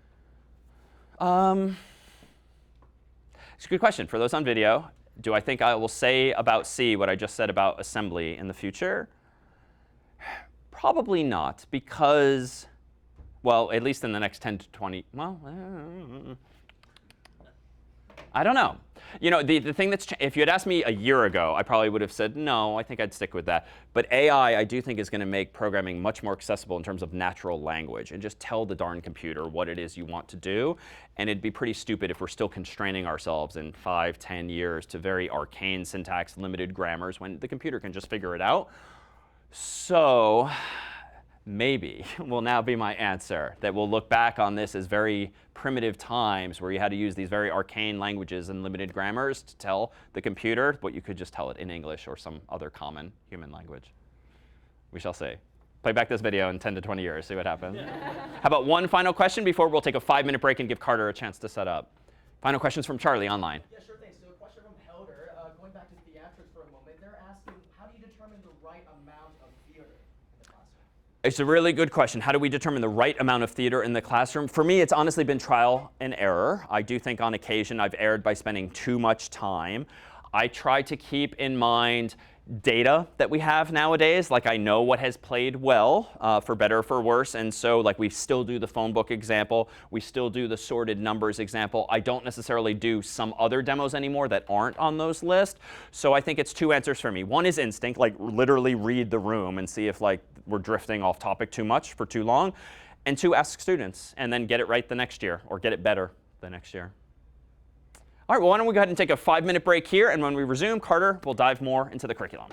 It's a good question. For those on video, do I think I will say about C what I just said about assembly in the future? Probably not, because, well, at least in the next 10 to 20, well, I don't know. You know, the thing that's, if you had asked me a year ago, I probably would have said, no, I think I'd stick with that. But AI, I do think, is going to make programming much more accessible in terms of natural language and just tell the darn computer what it is you want to do. And it'd be pretty stupid if we're still constraining ourselves in 5, 10 years to very arcane syntax, limited grammars, when the computer can just figure it out. So maybe will now be my answer, that we'll look back on this as very primitive times where you had to use these very arcane languages and limited grammars to tell the computer what you could just tell it in English or some other common human language. We shall see. Play back this video in 10 to 20 years, see what happens. How about one final question before we'll take a 5-minute break and give Carter a chance to set up? Final questions from Charlie online. Yeah, sure thing. So a question from Helder, going back to theatrics for a moment. They're asking, how do you determine the right amount of theater in the classroom? It's a really good question. How do we determine the right amount of theater in the classroom? For me, it's honestly been trial and error. I do think on occasion I've erred by spending too much time. I try to keep in mind data that we have nowadays. Like I know what has played well, for better or for worse. And so like we still do the phone book example. We still do the sorted numbers example. I don't necessarily do some other demos anymore that aren't on those lists. So I think it's 2 answers for me. One is instinct, like literally read the room and see if like we're drifting off topic too much for too long. And 2, ask students and then get it right the next year or get it better the next year. All right, well, why don't we go ahead and take a 5-minute break here, and when we resume, Carter will dive more into the curriculum.